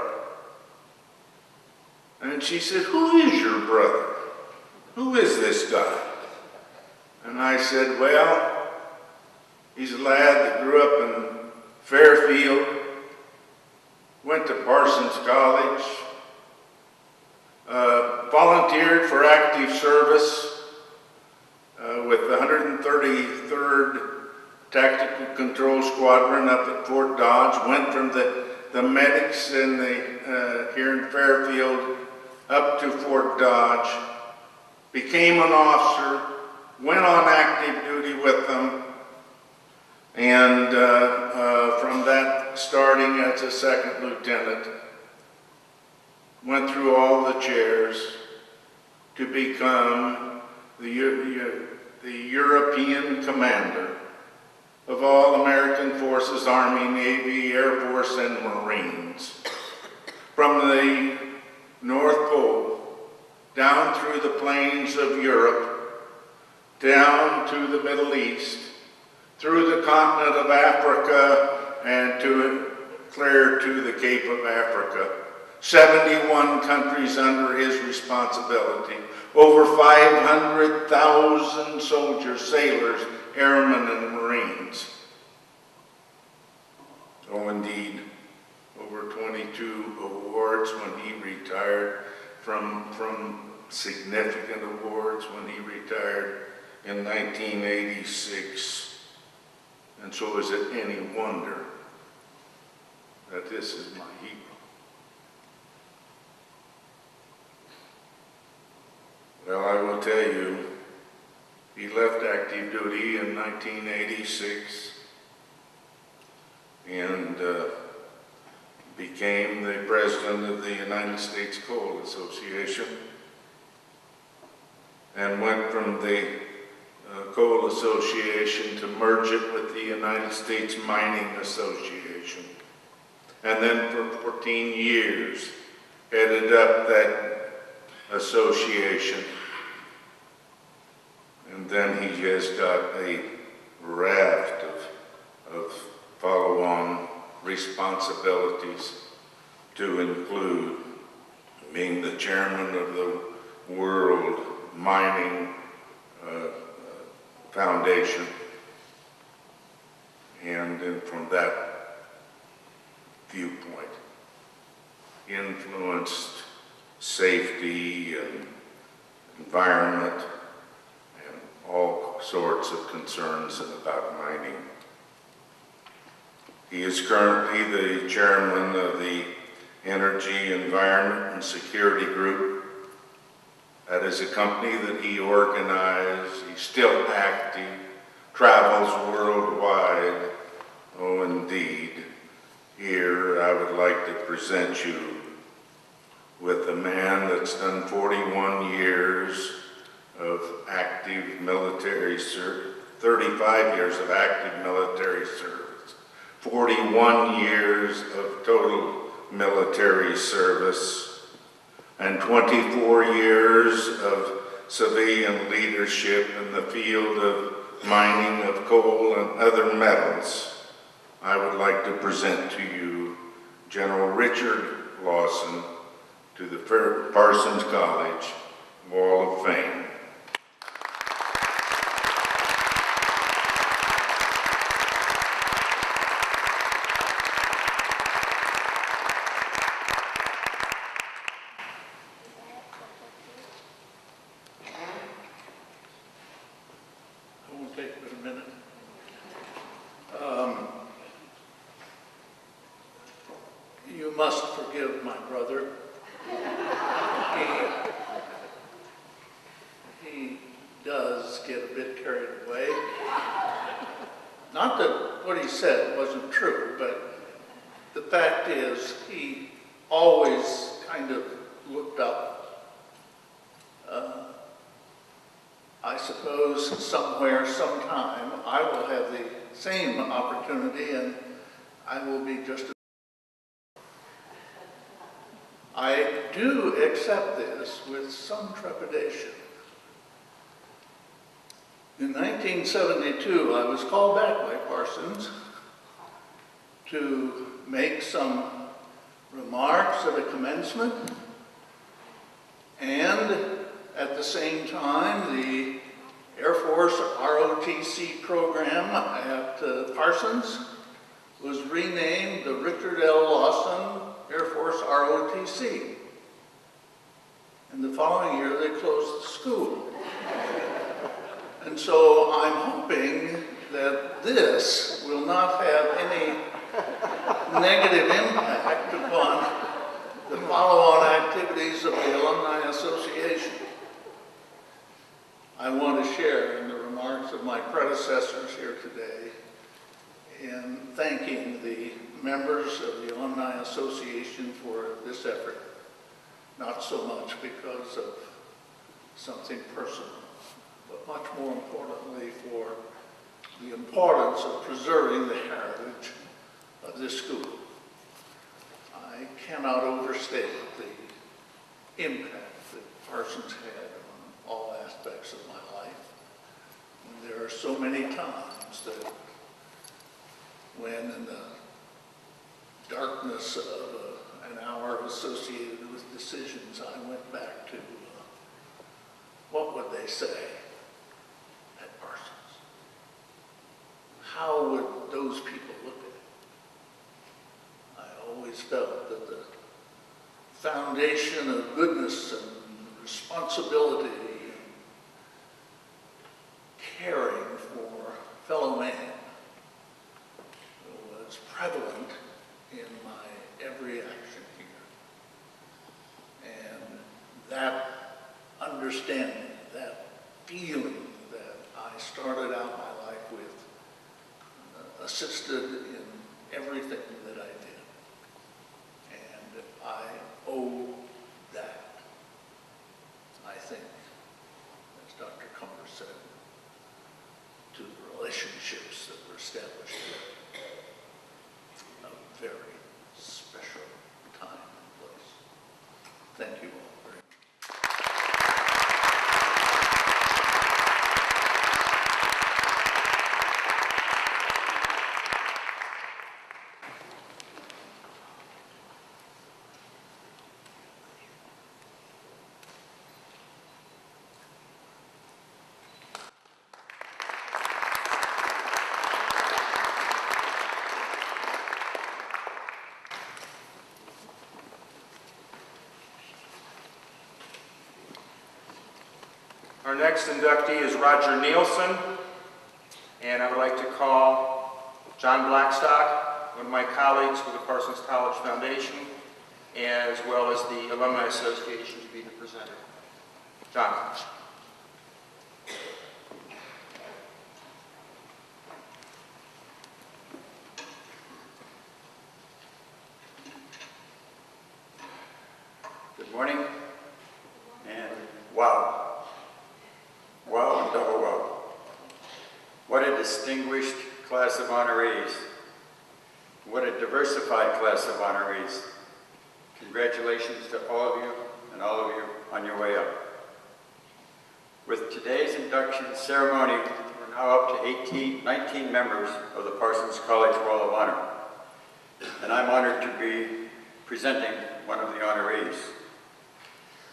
And she said, "Who is your brother? Who is this guy?" And I said, "Well, he's a lad that grew up in Fairfield, went to Parsons College, volunteered for active service with the 133rd Tactical Control Squadron up at Fort Dodge, went from the medics in here in Fairfield up to Fort Dodge, became an officer, went on active duty with them, and from that, starting as a second lieutenant, went through all the chairs to become the European commander of all American forces, Army, Navy, Air Force, and Marines. From the North Pole, down through the plains of Europe, down to the Middle East, through the continent of Africa, and clear to the Cape of Africa. 71 countries under his responsibility. Over 500,000 soldiers, sailors, airmen, and Marines. Oh, indeed, over 22 awards when he retired from significant awards when he retired in 1986. And so is it any wonder that this is my hero? Well, I will tell you, he left active duty in 1986 and became the president of the United States Coal Association, and went from the Coal Association to merge it with the United States Mining Association. And then for 14 years headed up that association. And then he has got a raft of follow-on responsibilities, to include being the chairman of the World Mining Foundation. And then from that viewpoint, influenced safety and environment and all sorts of concerns about mining. He is currently the chairman of the Energy, Environment, and Security Group. That is a company that he organized. He's still active, travels worldwide. Oh, indeed. Here I would like to present you with a man that's done 41 years of active military service, 35 years of active military service, 41 years of total military service, and 24 years of civilian leadership in the field of mining of coal and other metals. I would like to present to you General Richard Lawson to the Parsons College Wall of Fame. It won't take but a minute. You must forgive my brother. He does get a bit carried away. Not that what he said wasn't true, but the fact is he always kind of looked up. I suppose somewhere, sometime, I will have the same opportunity and I will be just as... I do accept this with some trepidation. In 1972, I was called back by Parsons to make some remarks at a commencement, and at the same time, the Air Force ROTC program at Parsons was renamed the Richard L. Lawson Air Force ROTC. And the following year, they closed the school. And so I'm hoping that this will not have any negative impact upon the follow-on activities of the Alumni Association. I want to share in the remarks of my predecessors here today in thanking the members of the Alumni Association for this effort, not so much because of something personal, but much more importantly for the importance of preserving the heritage of this school. I cannot overstate the impact that Parsons had on all aspects of my life. And there are so many times that when in the darkness of an hour associated with decisions, I went back to what would they say at Parsons? How would those people look at it? I always felt that the foundation of goodness and responsibility and caring for fellow man was prevalent in my every action here. And that understanding, that feeling that I started out my life with assisted in everything that I did. And I owe that, I think, as Dr. Cumber said, to the relationships that were established here. A very special time and place. Thank you all very much. Our next inductee is Roger Nielsen, and I would like to call John Blackstock, one of my colleagues with the Parsons College Foundation, as well as the Alumni Association, to be the presenter. John. Good morning, and wow. Wow and double wow. What a distinguished class of honorees. What a diversified class of honorees. Congratulations to all of you and all of you on your way up. With today's induction ceremony, we're now up to 19 members of the Parsons College Wall of Honor. And I'm honored to be presenting one of the honorees.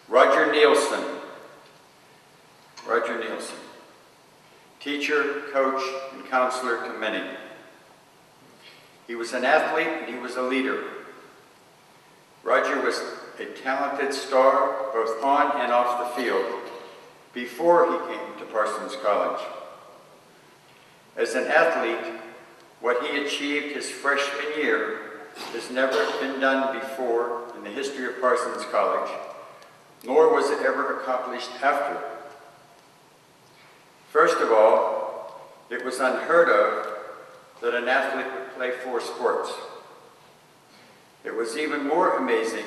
Roger Nielsen. Roger Nielsen. Teacher, coach, and counselor to many. He was an athlete and he was a leader. Roger was a talented star both on and off the field before he came to Parsons College. As an athlete, what he achieved his freshman year has never been done before in the history of Parsons College, nor was it ever accomplished after. First of all, it was unheard of that an athlete would play 4 sports. It was even more amazing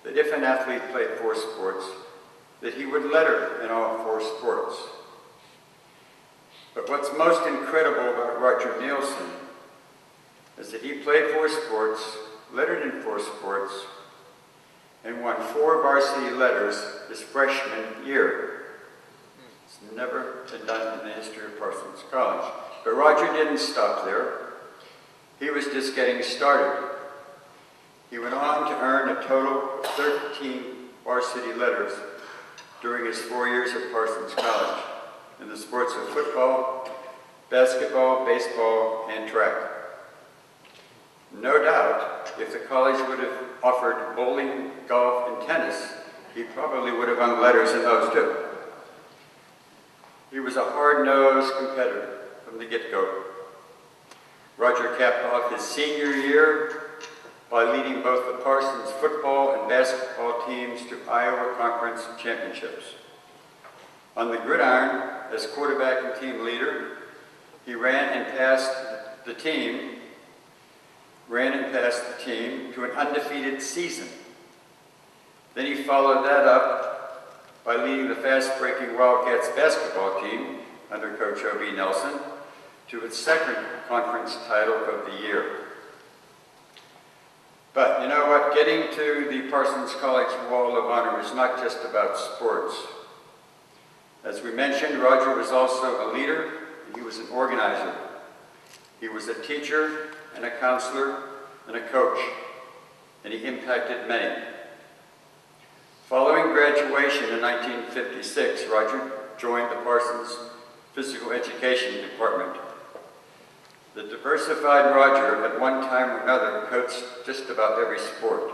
that if an athlete played 4 sports, that he would letter in all 4 sports. But what's most incredible about Roger Nielsen is that he played 4 sports, lettered in 4 sports, and won 4 varsity letters his freshman year. It's never been done in the history of Parsons College. But Roger didn't stop there. He was just getting started. He went on to earn a total of 13 varsity letters during his 4 years at Parsons College in the sports of football, basketball, baseball, and track. No doubt, if the college would have offered bowling, golf, and tennis, he probably would have won letters in those too. He was a hard-nosed competitor from the get-go. Roger capped off his senior year by leading both the Parsons football and basketball teams to Iowa Conference championships. On the gridiron, as quarterback and team leader, he ran and passed the team to an undefeated season. Then he followed that up by leading the fast-breaking Wildcats basketball team under Coach O.B. Nelson to its 2nd conference title of the year. But you know what? Getting to the Parsons College Wall of Honor is not just about sports. As we mentioned, Roger was also a leader, and he was an organizer. He was a teacher and a counselor and a coach, and he impacted many. Following graduation in 1956, Roger joined the Parsons Physical Education Department. The diversified Roger, at one time or another, coached just about every sport.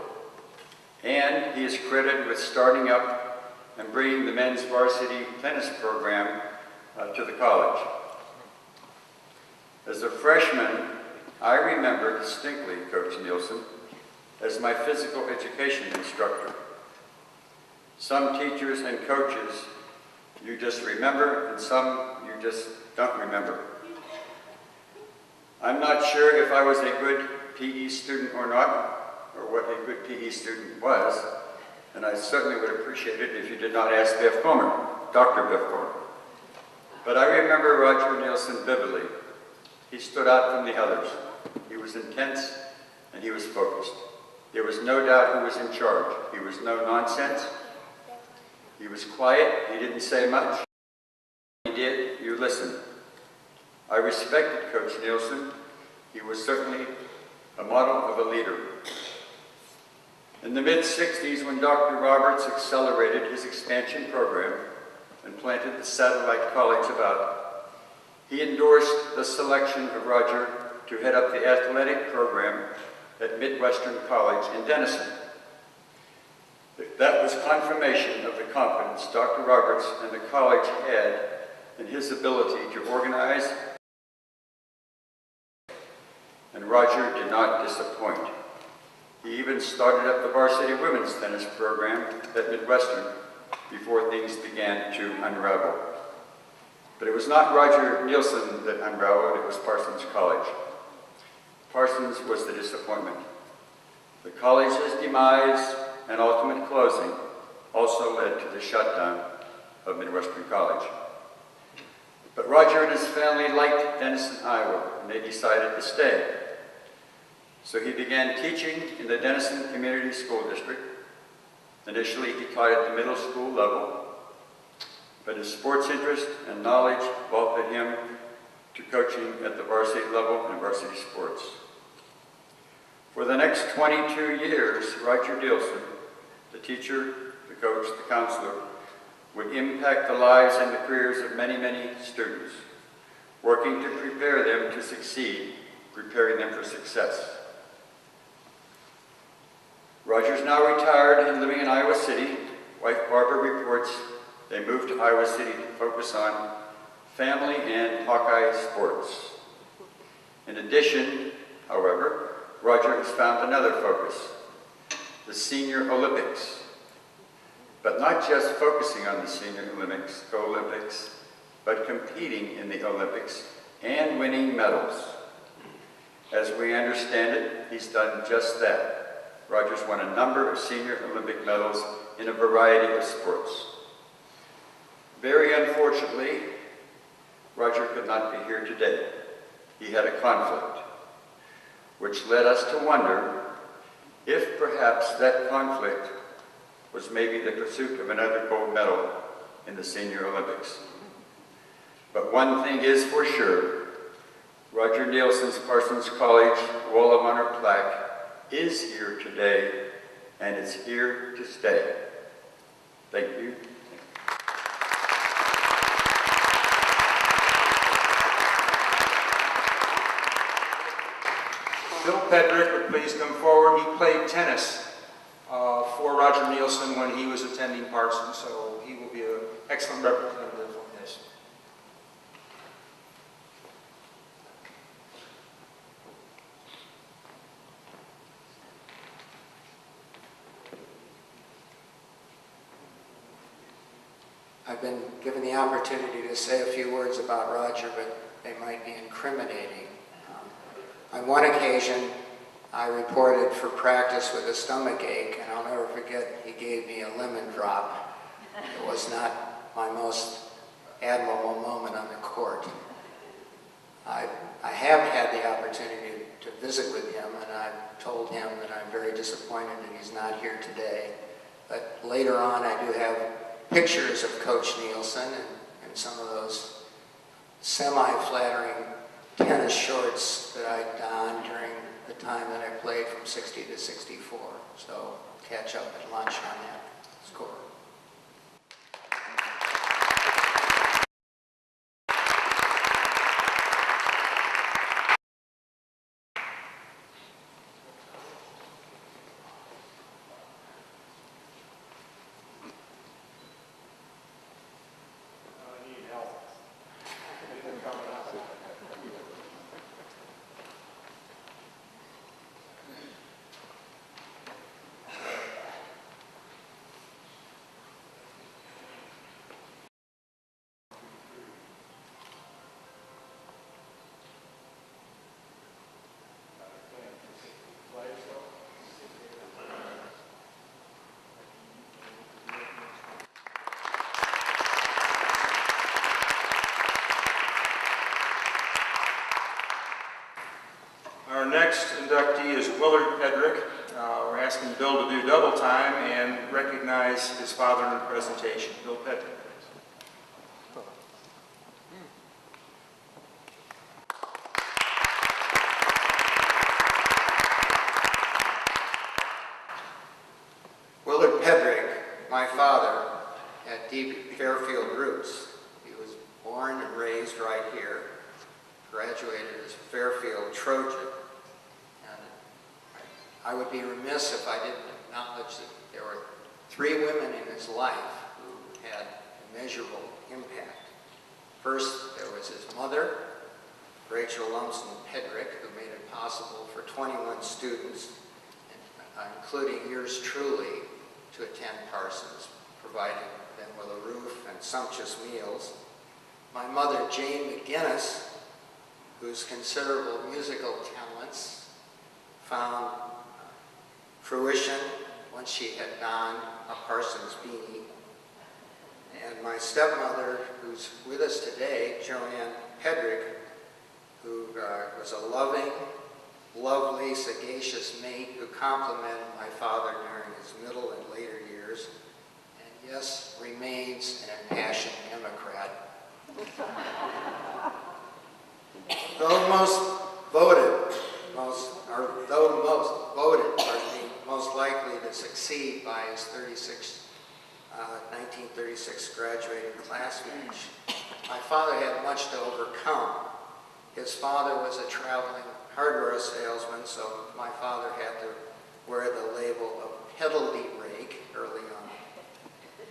And he is credited with starting up and bringing the men's varsity tennis program to the college. As a freshman, I remember distinctly Coach Nielsen as my physical education instructor. Some teachers and coaches you just remember, and some you just don't remember. I'm not sure if I was a good PE student or not, or what a good PE student was, and I certainly would appreciate it if you did not ask Biff Comer, Dr. Biff Comer. But I remember Roger Nielsen vividly. He stood out from the others. He was intense, and he was focused. There was no doubt who was in charge. He was no nonsense. He was quiet. He didn't say much. He did. You listened. I respected Coach Nielsen. He was certainly a model of a leader. In the mid-60s, when Dr. Roberts accelerated his expansion program and planted the satellite college about, he endorsed the selection of Roger to head up the athletic program at Midwestern College in Denison. That was confirmation of the confidence Dr. Roberts and the college had in his ability to organize, and Roger did not disappoint. He even started up the varsity women's tennis program at Midwestern before things began to unravel. But it was not Roger Nielsen that unraveled, it was Parsons College. Parsons was the disappointment. The college's demise and ultimate closing also led to the shutdown of Midwestern College. But Roger and his family liked Denison, Iowa, and they decided to stay. So he began teaching in the Denison Community School District. Initially, he taught at the middle school level, but his sports interest and knowledge vaulted him to coaching at the varsity level in varsity sports. For the next 22 years, Roger Nielsen, the teacher, the coach, the counselor, would impact the lives and the careers of many, many students, working to prepare them to succeed, preparing them for success. Roger's now retired and living in Iowa City. Wife Barbara reports they moved to Iowa City to focus on family and Hawkeye sports. In addition, however, Roger has found another focus, the Senior Olympics. But not just focusing on the Senior Olympics, but competing in the Olympics and winning medals. As we understand it, he's done just that. Rogers won a number of senior Olympic medals in a variety of sports. Very unfortunately, Roger could not be here today. He had a conflict, which led us to wonder if perhaps that conflict was maybe the pursuit of another gold medal in the Senior Olympics. But one thing is for sure, Roger Nielsen's Parsons College Wall of Honor plaque is here today, and it's here to stay. Thank you. Bill Pedrick would please come forward. He played tennis for Roger Nielsen when he was attending Parsons, so he will be an excellent representative on this. I've been given the opportunity to say a few words about Roger, but they might be incriminating. On one occasion, I reported for practice with a stomach ache, and I'll never forget, he gave me a lemon drop. It was not my most admirable moment on the court. I have had the opportunity to visit with him, and I've told him that I'm very disappointed that he's not here today. But later on, I do have pictures of Coach Nielsen and some of those semi-flattering tennis shorts that I donned during the time that I played from 60 to 64. So catch up at lunch on that score. Our next inductee is Willard Pedrick. We're asking Bill to do double time and recognize his father in the presentation. Bill Pedrick. Willard Pedrick, my father, had deep Fairfield roots. He was born and raised right here, graduated as a Fairfield Trojan. And I would be remiss if I didn't acknowledge that there were 3 women in his life who had immeasurable impact. First, there was his mother, Rachel Lumsden Pedrick, who made it possible for 21 students, including yours truly, to attend Parsons, providing them with a roof and sumptuous meals. My mother, Jane McGinnis, whose considerable musical talents found fruition once she had donned a Parsons beanie. And my stepmother, who's with us today, Joanne Pedrick, who was a loving, lovely, sagacious mate who complimented my father during his middle and later years, and yes, remains an impassioned Democrat. Though most voted, most likely to succeed by his 1936 graduating classmates, my father had much to overcome. His father was a traveling hardware salesman, so my father had to wear the label of pedalty rake early on.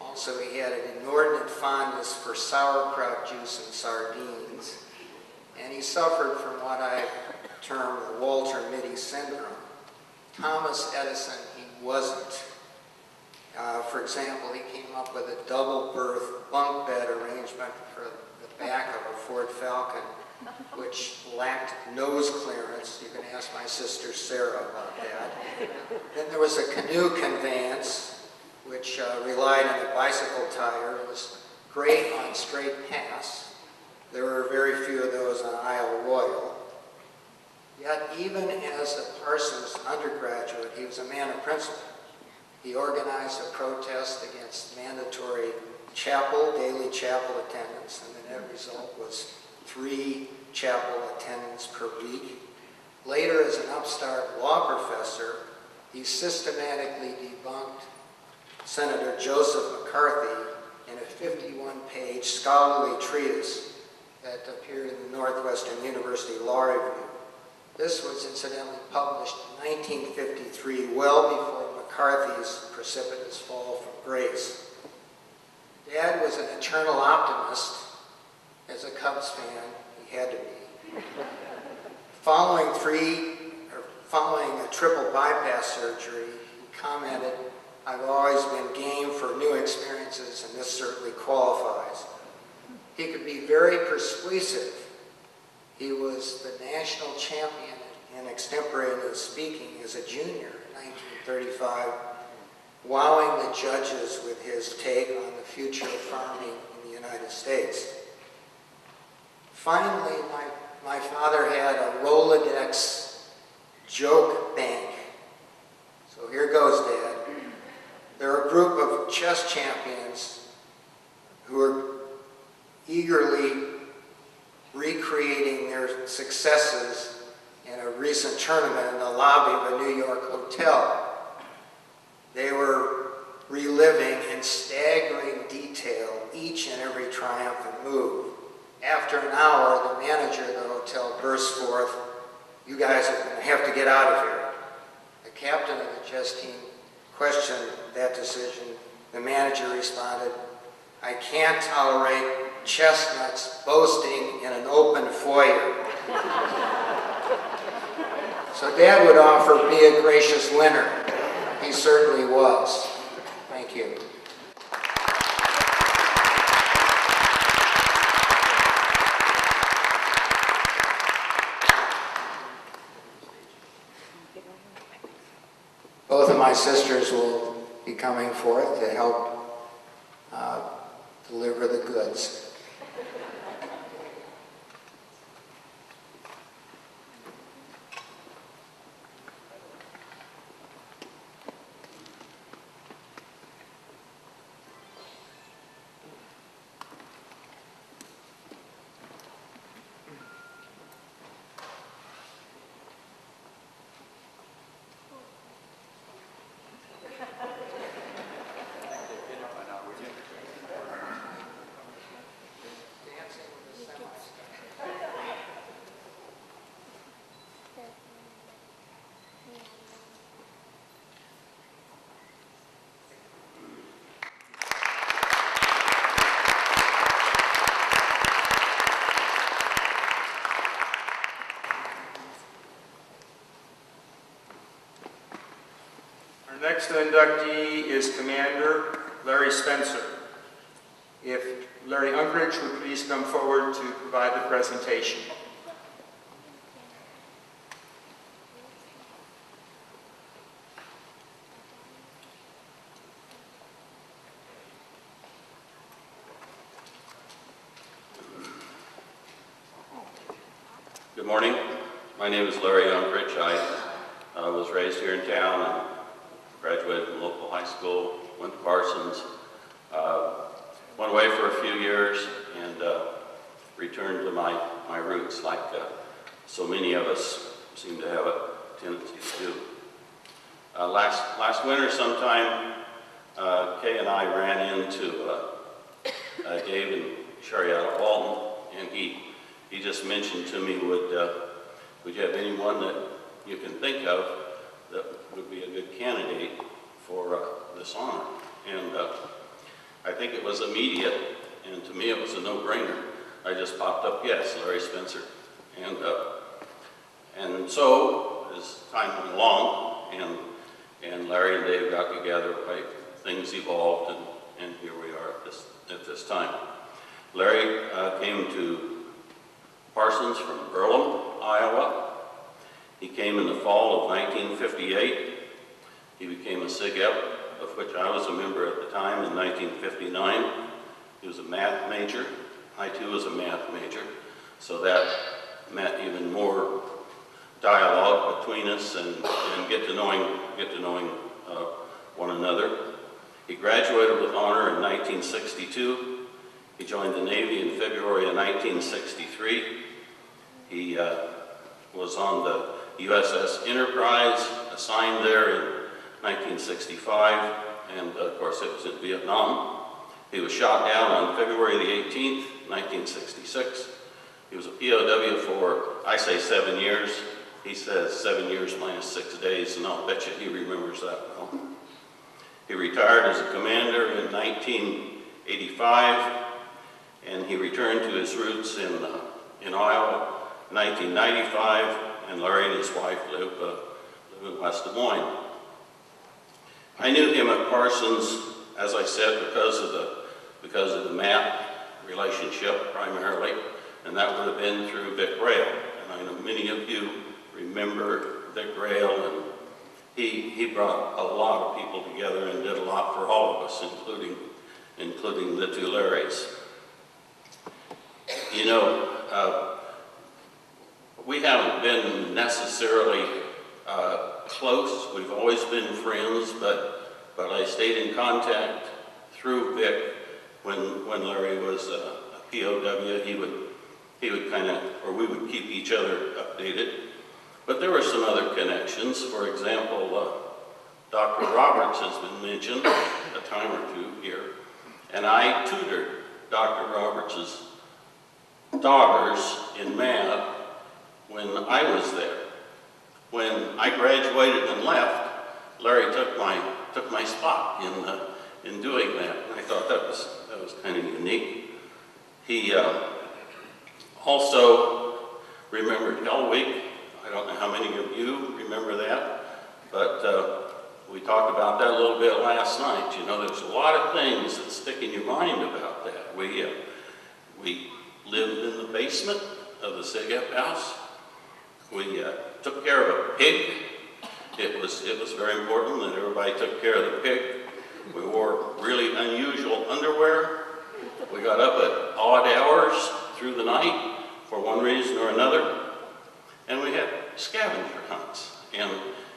Also, he had an inordinate fondness for sauerkraut juice and sardines, and he suffered from what I term the Walter Mitty syndrome. Thomas Edison, he wasn't. For example, he came up with a double berth bunk bed arrangement for the back of a Ford Falcon which lacked nose clearance. You can ask my sister Sarah about that. Then there was a canoe conveyance, which relied on a bicycle tire. It was great on straight paths. There were very few of those on Isle Royal. Yet even as a Parsons undergraduate, he was a man of principle. He organized a protest against mandatory daily chapel attendance, and the net result was 3 chapel attendance per week. Later, as an upstart law professor, he systematically debunked Senator Joseph McCarthy in a 51-page scholarly treatise that appeared in the Northwestern University Law Review. This was incidentally published in 1953, well before McCarthy's precipitous fall from grace. Dad was an eternal optimist. As a Cubs fan, he had to be. Following a triple bypass surgery, he commented, "I've always been game for new experiences, and this certainly qualifies." He could be very persuasive. He was the national champion in extemporaneous speaking as a junior in 1935, wowing the judges with his take on the future of farming in the United States. Finally, my father had a Rolodex joke bank. So here goes, Dad. There are a group of chess champions who are eagerly recreating their successes in a recent tournament in the lobby of a New York hotel. They were reliving in staggering detail each and every triumphant move. After an hour, the manager of the hotel burst forth, "You guys are going to have to get out of here." The captain of the chess team questioned that decision. The manager responded, "I can't tolerate chestnuts boasting in an open foyer." So Dad would offer, "Be a gracious winner." He certainly was. Thank you. Both of my sisters will be coming forth to help deliver the goods. Next inductee is Commander Larry Spencer. If Larry Unkrich would please come forward to provide the presentation. Good morning. My name is Larry Unkrich. I was raised here in town and graduated from local high school, went to Parsons, went away for a few years and returned to my roots like so many of us seem to have a tendency to do. Last winter sometime, Kay and I ran into Dave and Sherry out of Alton, and he just mentioned to me, would you have anyone that you can think of that would be a good candidate for this honor? And I think it was immediate, and to me it was a no-brainer. I just popped up, yes, Larry Spencer. And so, as time went along, and Larry and Dave got together, things evolved, and here we are at this time. Larry came to Parsons from Earlham, Iowa. He came in the fall of 1958. He became a SIGEP, of which I was a member at the time, in 1959. He was a math major. I too was a math major, so that meant even more dialogue between us and get to knowing one another. He graduated with honor in 1962. He joined the Navy in February of 1963. He was on the USS Enterprise, assigned there in 1965, and of course it was in Vietnam. He was shot down on February the 18th, 1966. He was a POW for, I say 7 years. He says 7 years minus 6 days, and I'll bet you he remembers that well. He retired as a commander in 1985, and he returned to his roots in Iowa in 1995, and Larry and his wife live in West Des Moines. I knew him at Parsons, as I said, because of the math relationship primarily, and that would have been through Vic Rail. And I know many of you remember Vic Rail, and he brought a lot of people together and did a lot for all of us, including the two Larrys. You know, we haven't been necessarily close. We've always been friends, but I stayed in contact through Vic when Larry was a POW. He would kind of, or we would keep each other updated. But there were some other connections. For example, Dr. Roberts has been mentioned a time or two here, and I tutored Dr. Roberts' daughters in math when I was there. When I graduated and left, Larry took my spot in doing that. And I thought that was kind of unique. He also remembered Hell Week. I don't know how many of you remember that, but we talked about that a little bit last night. You know, there's a lot of things that stick in your mind about that. We lived in the basement of the SIGEP house. We took care of a pig. It was very important that everybody took care of the pig. We wore really unusual underwear. We got up at odd hours through the night for one reason or another. And we had scavenger hunts. And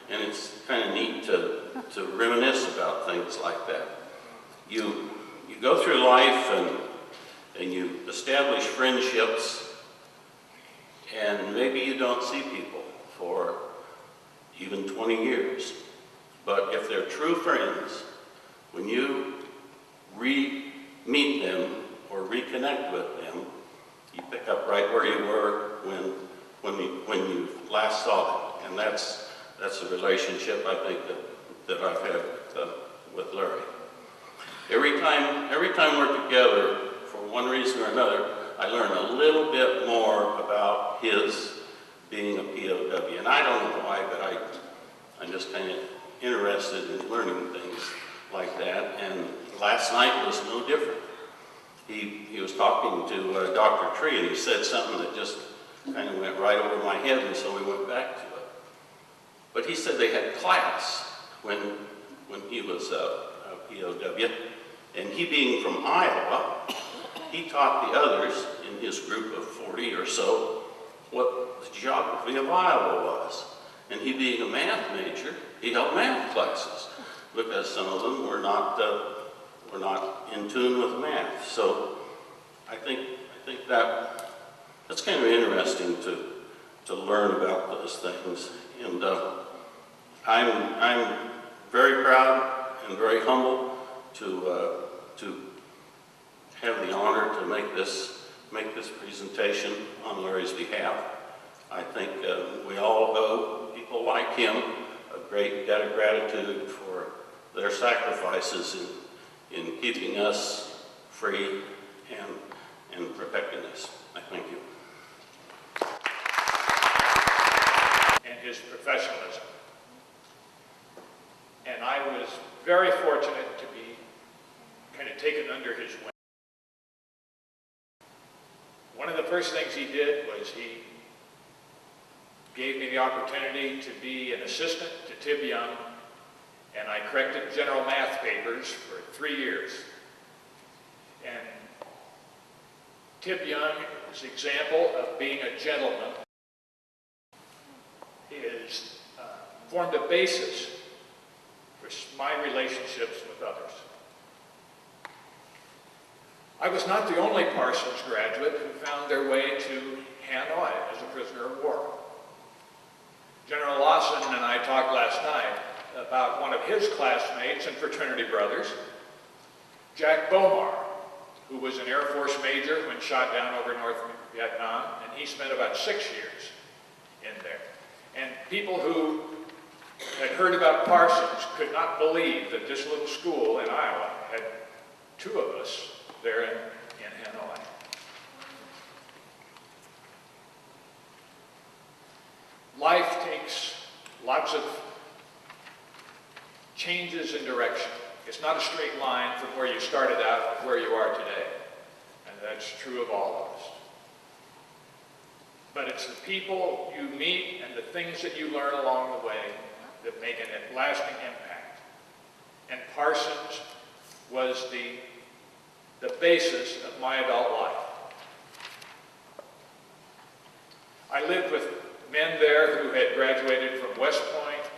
it's kind of neat to reminisce about things like that. You go through life and you establish friendships, and maybe you don't see people for even 20 years. But if they're true friends, when you re-meet them or reconnect with them, you pick up right where you were when you last saw them. And that's a relationship I think that I've had with Larry. Every time we're together, for one reason or another, I learn a little bit more about his being a POW. And I don't know why, but I'm just kind of interested in learning things like that. And last night was no different. He was talking to Dr. Tree, and he said something that just kind of went right over my head, and so we went back to it. But he said they had class when he was a POW, and he being from Iowa, he taught the others in his group of 40 or so what the geography of Iowa was. And he being a math major, he held math classes because some of them were not in tune with math. So I think that's kind of interesting to learn about those things. And I'm very proud and very humble to have the honor to make this presentation on Larry's behalf. I think we all owe people like him a great debt of gratitude for their sacrifices in keeping us free and protecting us. I thank you. And his professionalism. And I was very fortunate to be kind of taken under his wing. One of the first things he did was he gave me the opportunity to be an assistant to Tib Young, and I corrected general math papers for 3 years. And Tib Young is an example of being a gentleman. He has formed a basis for my relationships with others. I was not the only Parsons graduate who found their way to Hanoi as a prisoner of war. General Lawson and I talked last night about one of his classmates and fraternity brothers, Jack Bomar, who was an Air Force major when shot down over North Vietnam, and he spent about 6 years in there. And people who had heard about Parsons could not believe that this little school in Iowa had 2 of us there in Hanoi. Life takes lots of changes in direction. It's not a straight line from where you started out to where you are today. And that's true of all of us. But it's the people you meet and the things that you learn along the way that make a lasting impact. And Parsons was the basis of my adult life. I lived with men there who had graduated from West Point,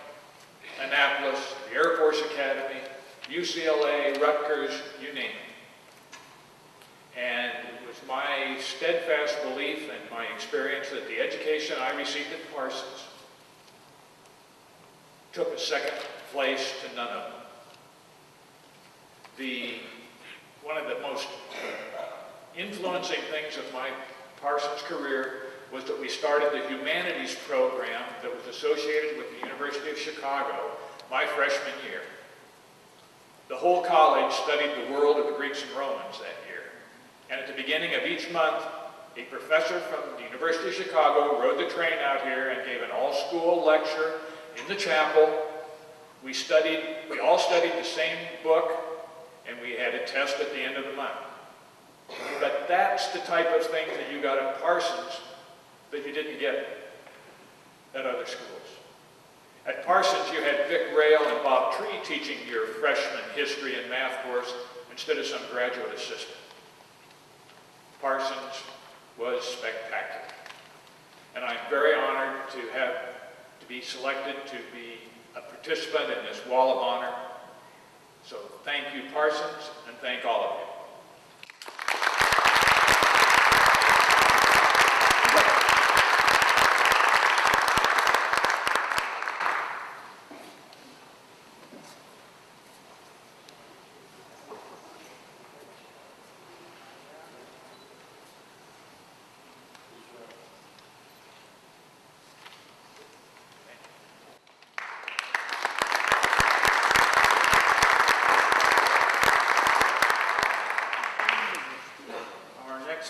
Annapolis, the Air Force Academy, UCLA, Rutgers, you name it. And it was my steadfast belief and my experience that the education I received at Parsons took a second place to none of them. One of the most influencing things of my Parsons career was that we started the humanities program that was associated with the University of Chicago my freshman year. The whole college studied the world of the Greeks and Romans that year. And at the beginning of each month, a professor from the University of Chicago rode the train out here and gave an all-school lecture in the chapel. We all studied the same book, and we had a test at the end of the month. But that's the type of thing that you got at Parsons that you didn't get at other schools. At Parsons, you had Vic Rail and Bob Tree teaching your freshman history and math course instead of some graduate assistant. Parsons was spectacular. And I'm very honored to be selected to be a participant in this Wall of Honor. So thank you, Parsons, and thank all of you.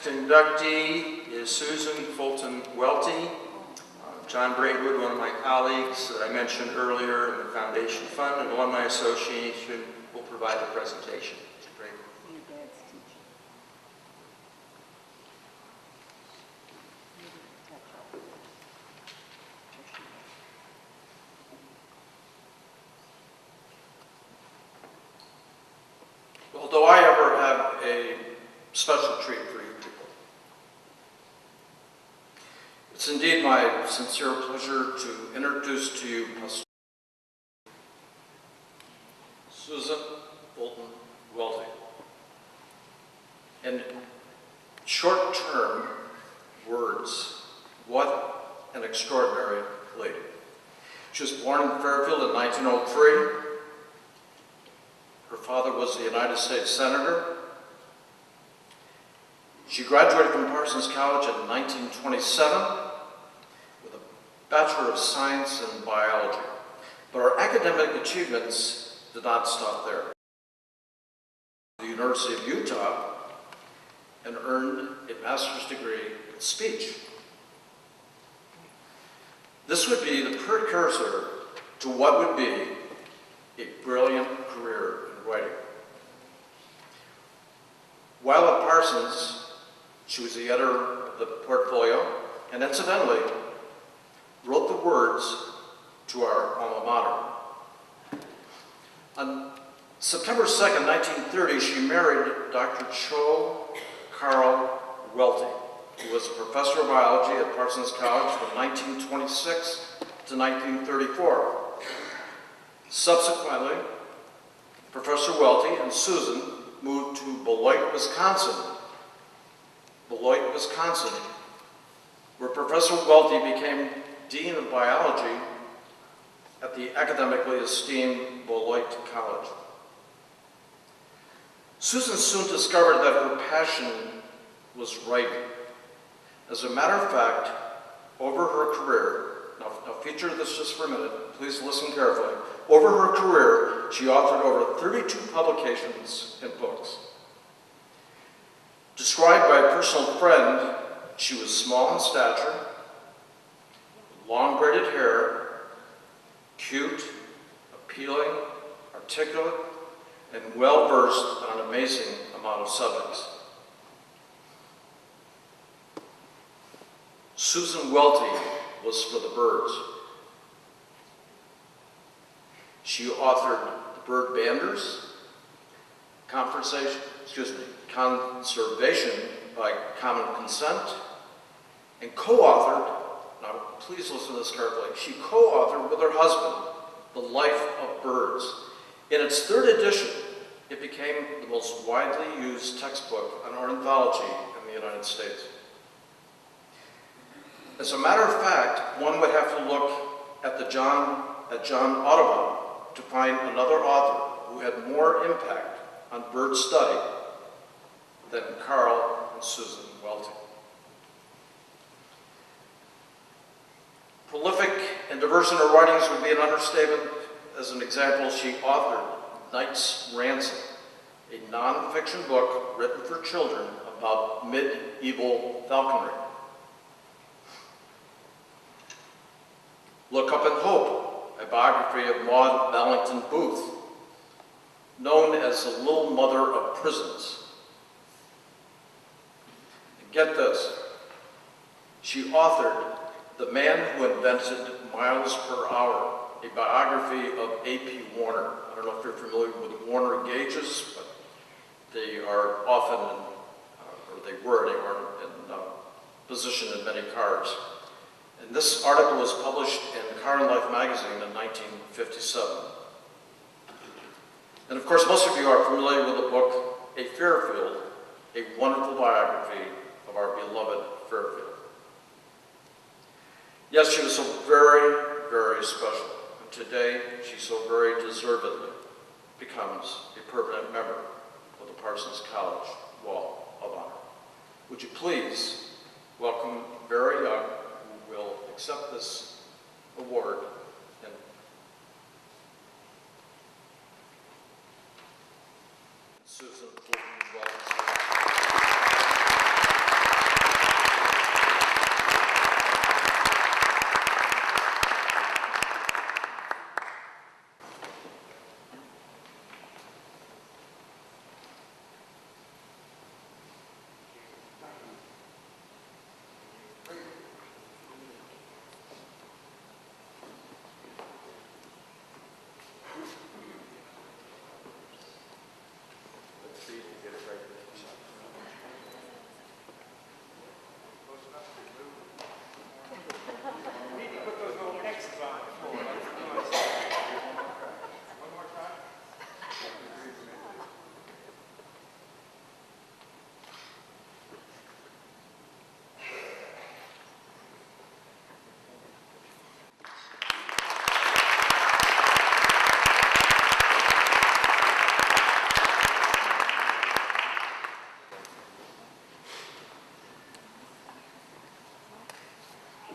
Inductee is Susan Fulton Welty. John Braidwood, one of my colleagues that I mentioned earlier in the Foundation Fund and Alumni Association, will provide the presentation. Mr. Braidwood. Your dad's teacher. Although I ever have a special treat for you people, it's indeed my sincere pleasure to introduce to you Susan Fulton Welty. In short-term words, what an extraordinary lady. She was born in Fairfield in 1903. Her father was the United States Senator. She graduated from Parsons College in 1927 with a Bachelor of Science in Biology. But her academic achievements did not stop there. The University of Utah and earned a master's degree in speech. This would be the precursor to what would be a brilliant career in writing. While at Parsons, she was the editor of the portfolio, and incidentally, wrote the words to our alma mater. On September 2nd, 1930, she married Dr. Cho Carl Welty, who was a professor of biology at Parsons College from 1926 to 1934. Subsequently, Professor Welty and Susan moved to Beloit, Wisconsin, where Professor Welty became Dean of Biology at the academically esteemed Beloit College. Susan soon discovered that her passion was writing. As a matter of fact, over her career, now feature this just for a minute, please listen carefully. Over her career, she authored over 32 publications and books. Described by a personal friend, she was small in stature, long braided hair, cute, appealing, articulate, and well-versed on an amazing amount of subjects. Susan Welty was for the birds. She authored The Bird Banders, Conservation by Common Consent, and co-authored, now please listen to this carefully, she co-authored with her husband, The Life of Birds. In its third edition, it became the most widely used textbook on ornithology in the United States. As a matter of fact, one would have to look at John Audubon to find another author who had more impact on bird study than Carl and Susan Welty. Prolific and diverse in her writings would be an understatement. As an example, she authored Knight's Ransom, a non-fiction book written for children about medieval falconry. Look Up in Hope, a biography of Maud Bellington Booth, known as the Little Mother of Prisons. And get this, she authored The Man Who Invented Miles Per Hour, a biography of A.P. Warner. I don't know if you're familiar with Warner gauges, but they are often, or they were in position in many cars. And this article was published in Car and Life magazine in 1957. And of course, most of you are familiar with the book, A Fairfield, a wonderful biography of our beloved Fairfield. Yes, she was so very, very special. And today, she so very deservedly becomes a permanent member of the Parsons College Wall of Honor. Would you please welcome Barry Young, who will accept this award. And Susan Wells.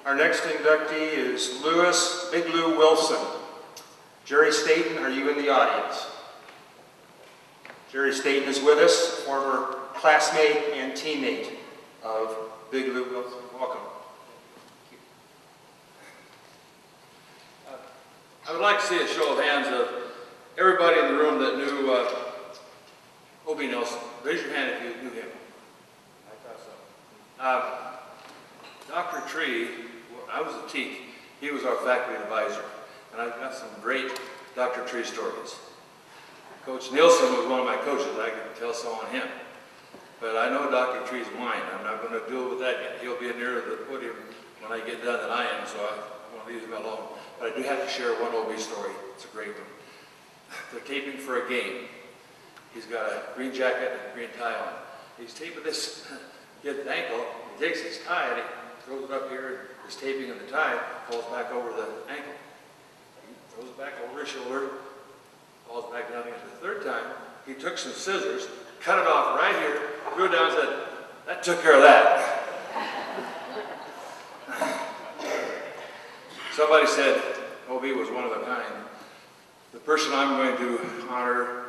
Our next inductee is Lewis Big Lou Wilson. Jerry Staten, are you in the audience? Jerry Staten is with us, former classmate and teammate of Big Lou Wilson. Welcome. I would like to see a show of hands of everybody in the room that knew Obie Nelson. Raise your hand if you knew him. I thought so. Tree, when I was a teak, he was our faculty advisor. And I've got some great Dr. Tree stories. Coach Nielsen was one of my coaches. I could tell some on him. But I know Dr. Tree's mind. I'm not going to deal with that yet. He'll be nearer the podium when I get done than I am, so I want to leave him alone. But I do have to share one OB story. It's a great one. They're taping for a game. He's got a green jacket and a green tie on. He's taping this kid's ankle. He takes his tie and he throws it up here, and is taping in the tie, falls back over the ankle. He throws it back over his shoulder, falls back down again. The third time, he took some scissors, cut it off right here, threw it down and said, "That took care of that." Somebody said OB was one of a kind. The person I'm going to honor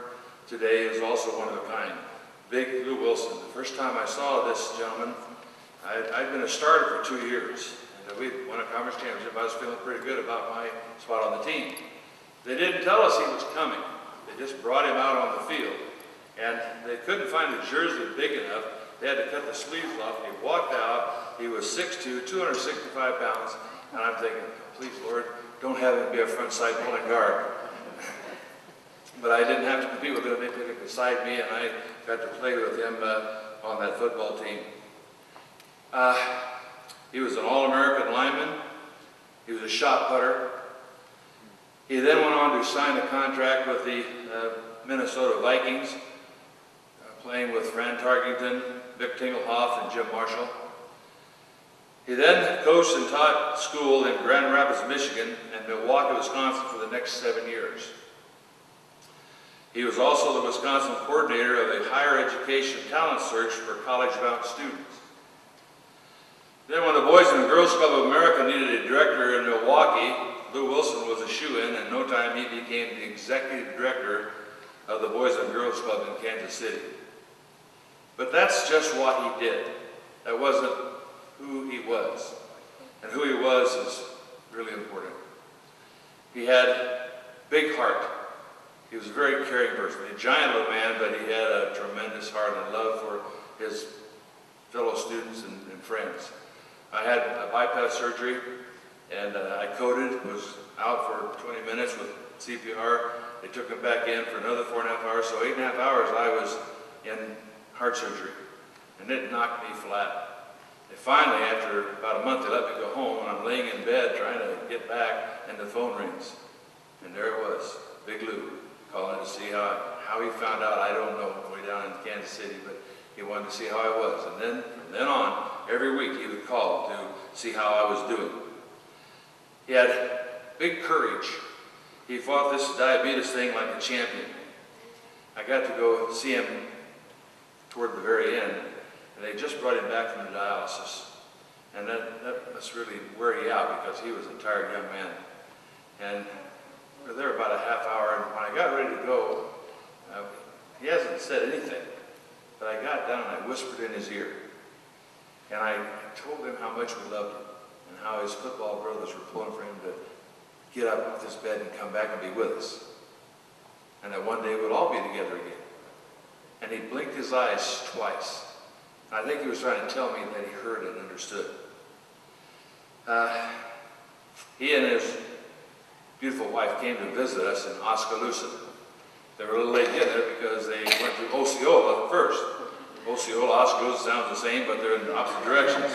today is also one of a kind. Big Lou Wilson. The first time I saw this gentleman, I'd been a starter for 2 years. And we won a conference championship. I was feeling pretty good about my spot on the team. They didn't tell us he was coming. They just brought him out on the field. And they couldn't find a jersey big enough. They had to cut the sleeves off. He walked out. He was 6'2", 265 pounds. And I'm thinking, please, Lord, don't have him be a front side pulling guard. But I didn't have to compete with him. They put him beside me, and I got to play with him on that football team. He was an All-American lineman. He was a shot putter. He then went on to sign a contract with the Minnesota Vikings, playing with Fran Tarkington, Vic Tingelhoff, and Jim Marshall. He then coached and taught school in Grand Rapids, Michigan, and Milwaukee, Wisconsin for the next 7 years. He was also the Wisconsin coordinator of a higher education talent search for college-bound students. Then when the Boys and Girls Club of America needed a director in Milwaukee, Lou Wilson was a shoo-in, and in no time he became the executive director of the Boys and Girls Club in Kansas City. But that's just what he did. That wasn't who he was. And who he was is really important. He had a big heart. He was a very caring person, a giant of a man, but he had a tremendous heart and love for his fellow students and friends. I had a bypass surgery, and I coded, was out for 20 minutes with CPR. They took him back in for another 4.5 hours, so 8.5 hours I was in heart surgery, and it knocked me flat. And finally, after about a month, they let me go home, and I'm laying in bed trying to get back, and the phone rings. And there it was, Big Lou, calling to see how he found out. I don't know, way down in Kansas City, but he wanted to see how I was. And then, from then on, every week he would call to see how I was doing. He had big courage. He fought this diabetes thing like a champion. I got to go see him toward the very end, and they just brought him back from the dialysis. And that must really wear you out, because he was a tired young man. And we were there about a half hour, and when I got ready to go, he hasn't said anything, but I got down and I whispered in his ear. And I told him how much we loved him, and how his football brothers were pulling for him to get up off this bed and come back and be with us. And that one day we'd all be together again. And he blinked his eyes twice. And I think he was trying to tell me that he heard and understood. He and his beautiful wife came to visit us in Oskaloosa. They were a little late getting there because they went to Osceola first. Osceola, Oskaloosa sounds the same, but they're in opposite directions.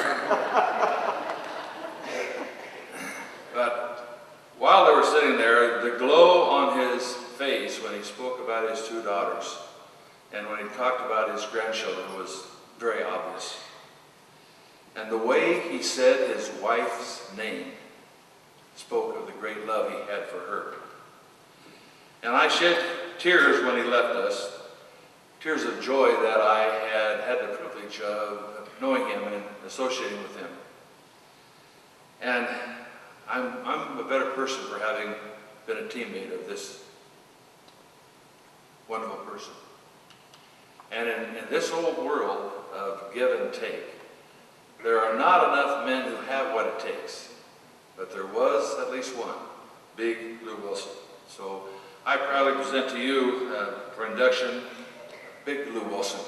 But while they were sitting there, the glow on his face when he spoke about his 2 daughters and when he talked about his grandchildren was very obvious. And the way he said his wife's name spoke of the great love he had for her. And I shed tears when he left us, tears of joy that I had the privilege of knowing him and associating with him. And I'm a better person for having been a teammate of this wonderful person. And in this old world of give and take, there are not enough men who have what it takes. But there was at least one, Big Lou Wilson. So I proudly present to you, for induction, Big Lou Wilson.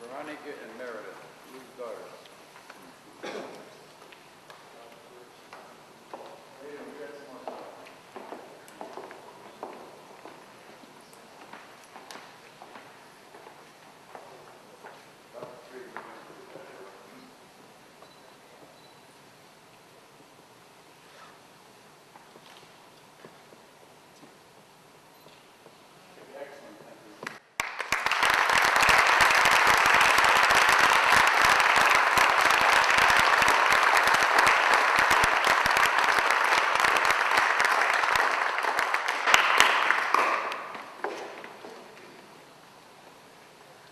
Veronica and Meredith, whose daughters?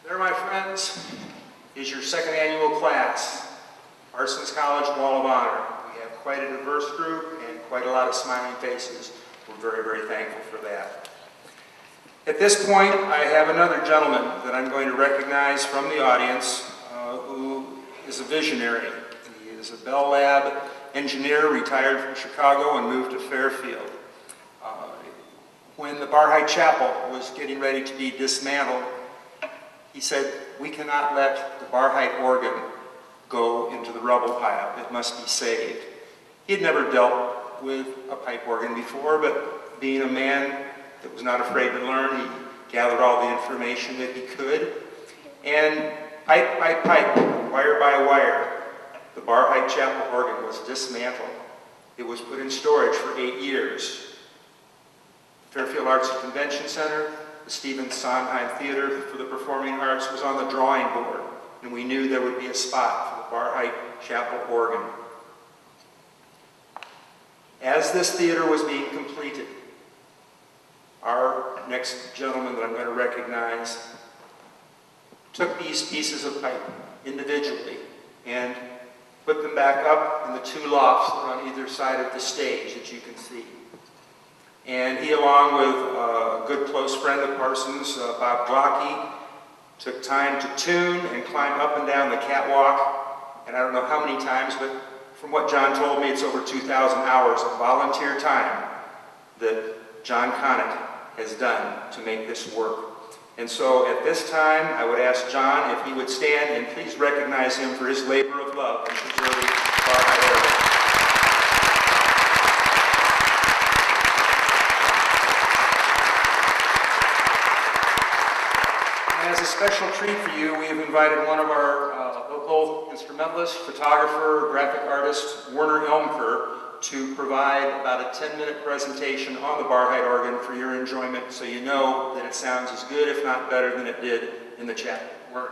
There, my friends, is your second annual class, Parsons College Wall of Honor. We have quite a diverse group and quite a lot of smiling faces. We're very, very thankful for that. At this point, I have another gentleman that I'm going to recognize from the audience who is a visionary. He is a Bell Lab engineer, retired from Chicago and moved to Fairfield. When the Barhide Chapel was getting ready to be dismantled, he said, "We cannot let the Barhide organ go into the rubble pile. It must be saved." He had never dealt with a pipe organ before, but being a man that was not afraid to learn, he gathered all the information that he could. And pipe by pipe, wire by wire, the Barhide Chapel organ was dismantled. It was put in storage for 8 years. Fairfield Arts and Convention Center, the Stephen Sondheim Theater for the Performing Arts was on the drawing board, and we knew there would be a spot for the Barhide Chapel organ. As this theater was being completed, our next gentleman that I'm going to recognize took these pieces of pipe individually and put them back up in the 2 lofts that are on either side of the stage that you can see. And he, along with a good close friend of Parsons, Bob Glocky, took time to tune and climb up and down the catwalk. And I don't know how many times, but from what John told me, it's over 2,000 hours of volunteer time that John Conant has done to make this work. And so at this time, I would ask John if he would stand and please recognize him for his labor of love in preserving Barhide organ. As a special treat for you, we have invited one of our local instrumentalists, photographer, graphic artist, Werner Elmker, to provide about a 10-minute presentation on the Barhide organ for your enjoyment, so you know that it sounds as good, if not better, than it did in the chapel. Werner.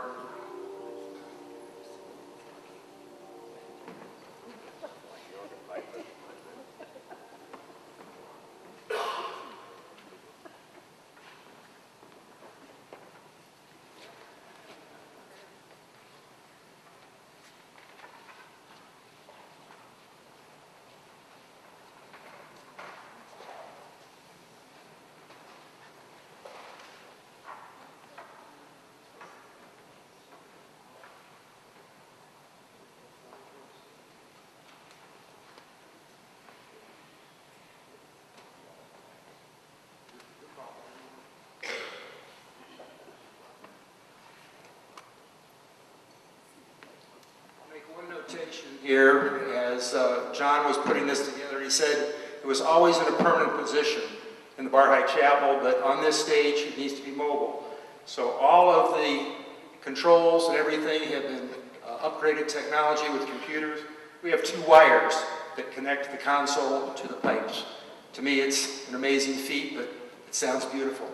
One notation here, as John was putting this together, he said it was always in a permanent position in the Barhide Chapel, but on this stage it needs to be mobile. So all of the controls and everything have been upgraded technology with computers. We have 2 wires that connect the console to the pipes. To me, it's an amazing feat, but it sounds beautiful.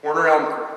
Werner Elmker.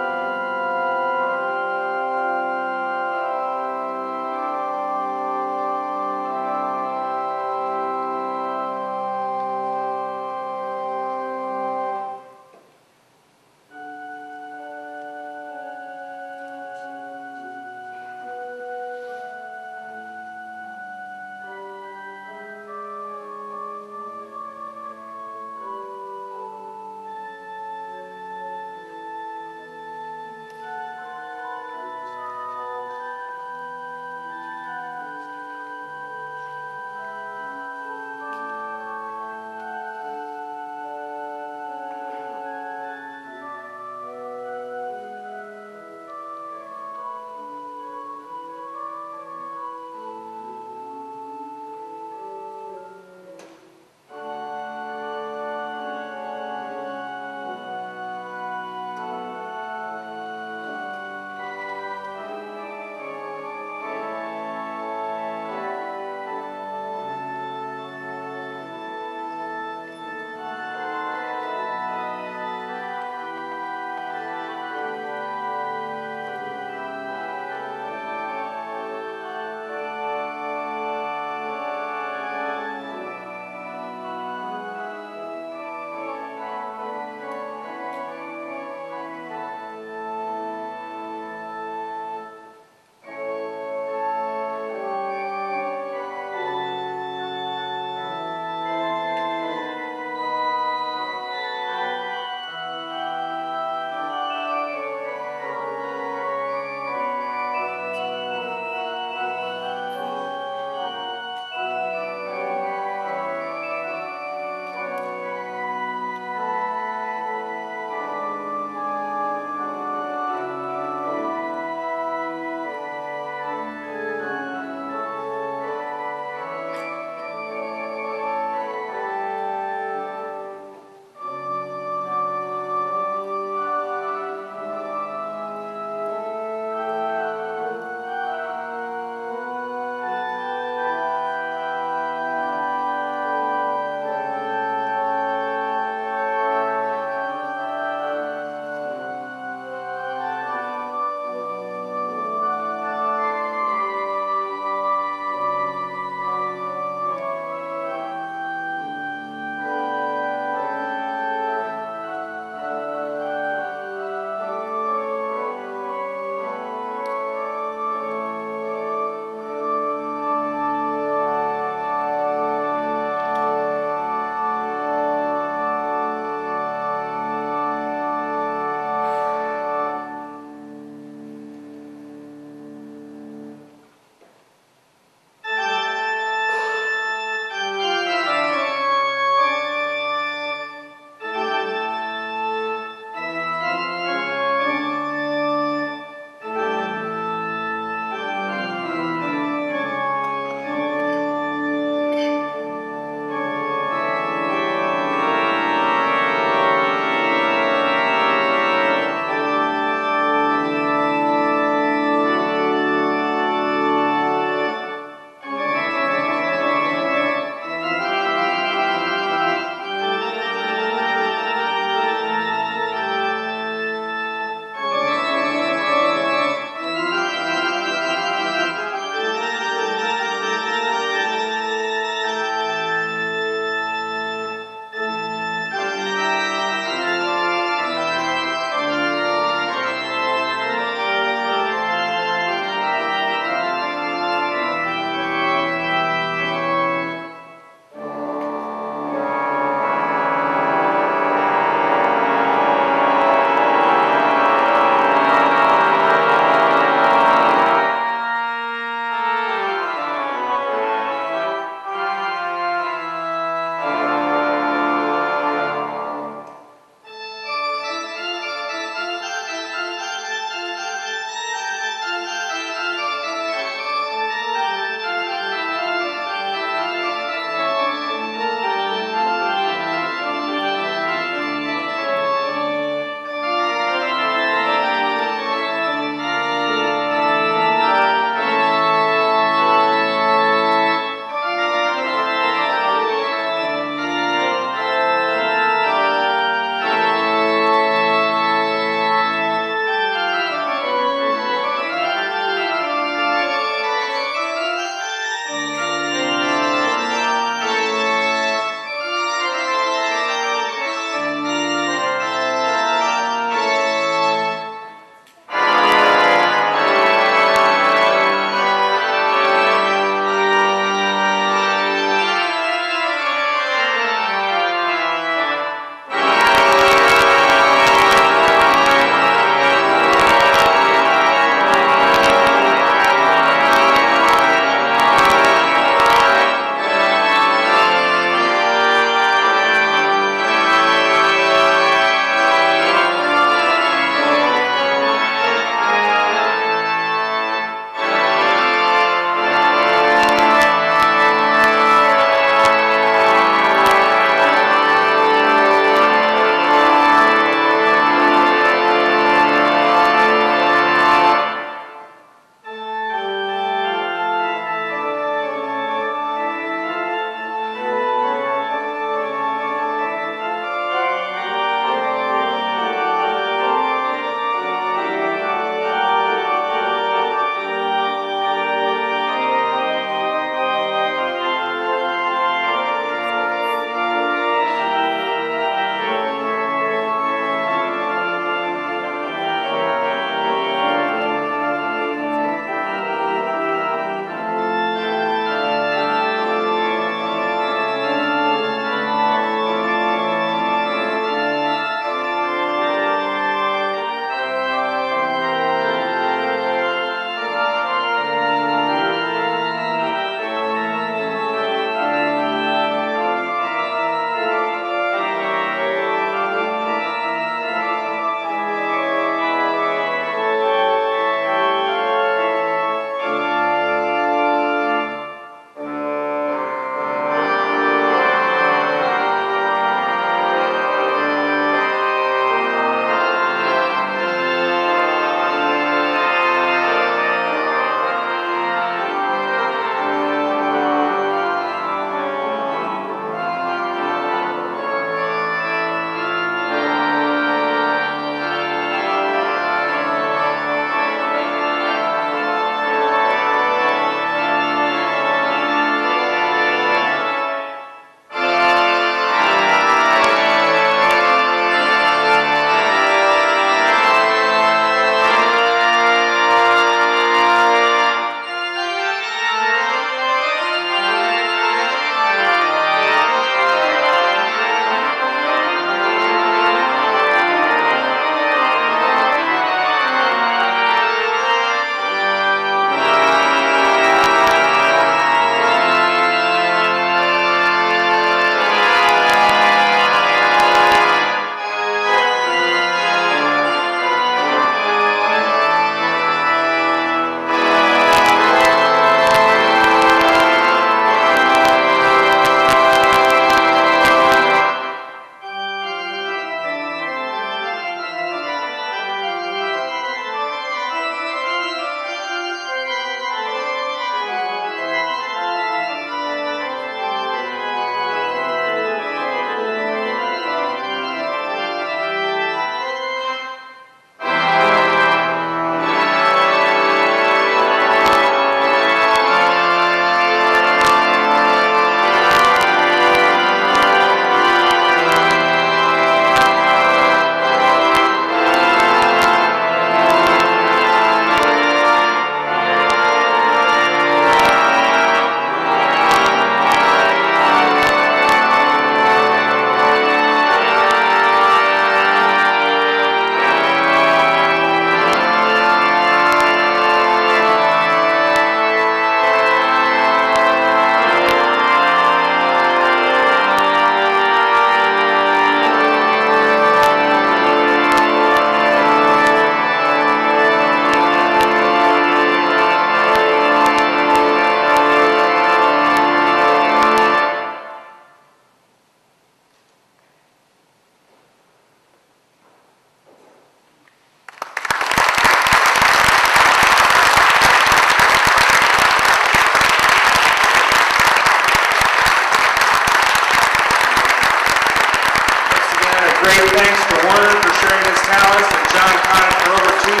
great thanks to Werner for sharing his talents and John Conant for over 2,000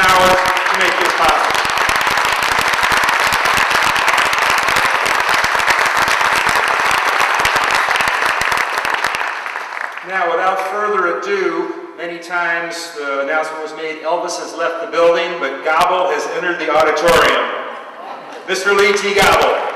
hours to make this possible. Now, without further ado, many times the announcement was made, Elvis has left the building, but Gobble has entered the auditorium. Mr. Lee T. Gobble.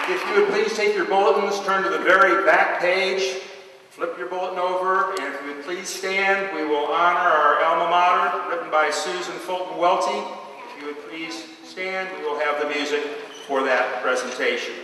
If you would please take your bulletins, turn to the very back page, flip your bulletin over, and if you would please stand, we will honor our alma mater, written by Susan Fulton Welty. If you would please stand, we will have the music for that presentation.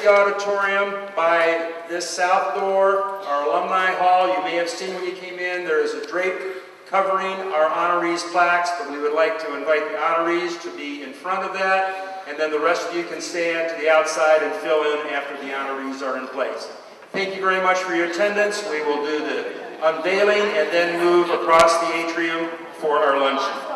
Auditorium by this south door, our alumni hall. You may have seen when you came in, there is a drape covering our honorees plaques, but we would like to invite the honorees to be in front of that, and then the rest of you can stand to the outside and fill in after the honorees are in place. Thank you very much for your attendance. We will do the unveiling and then move across the atrium for our luncheon.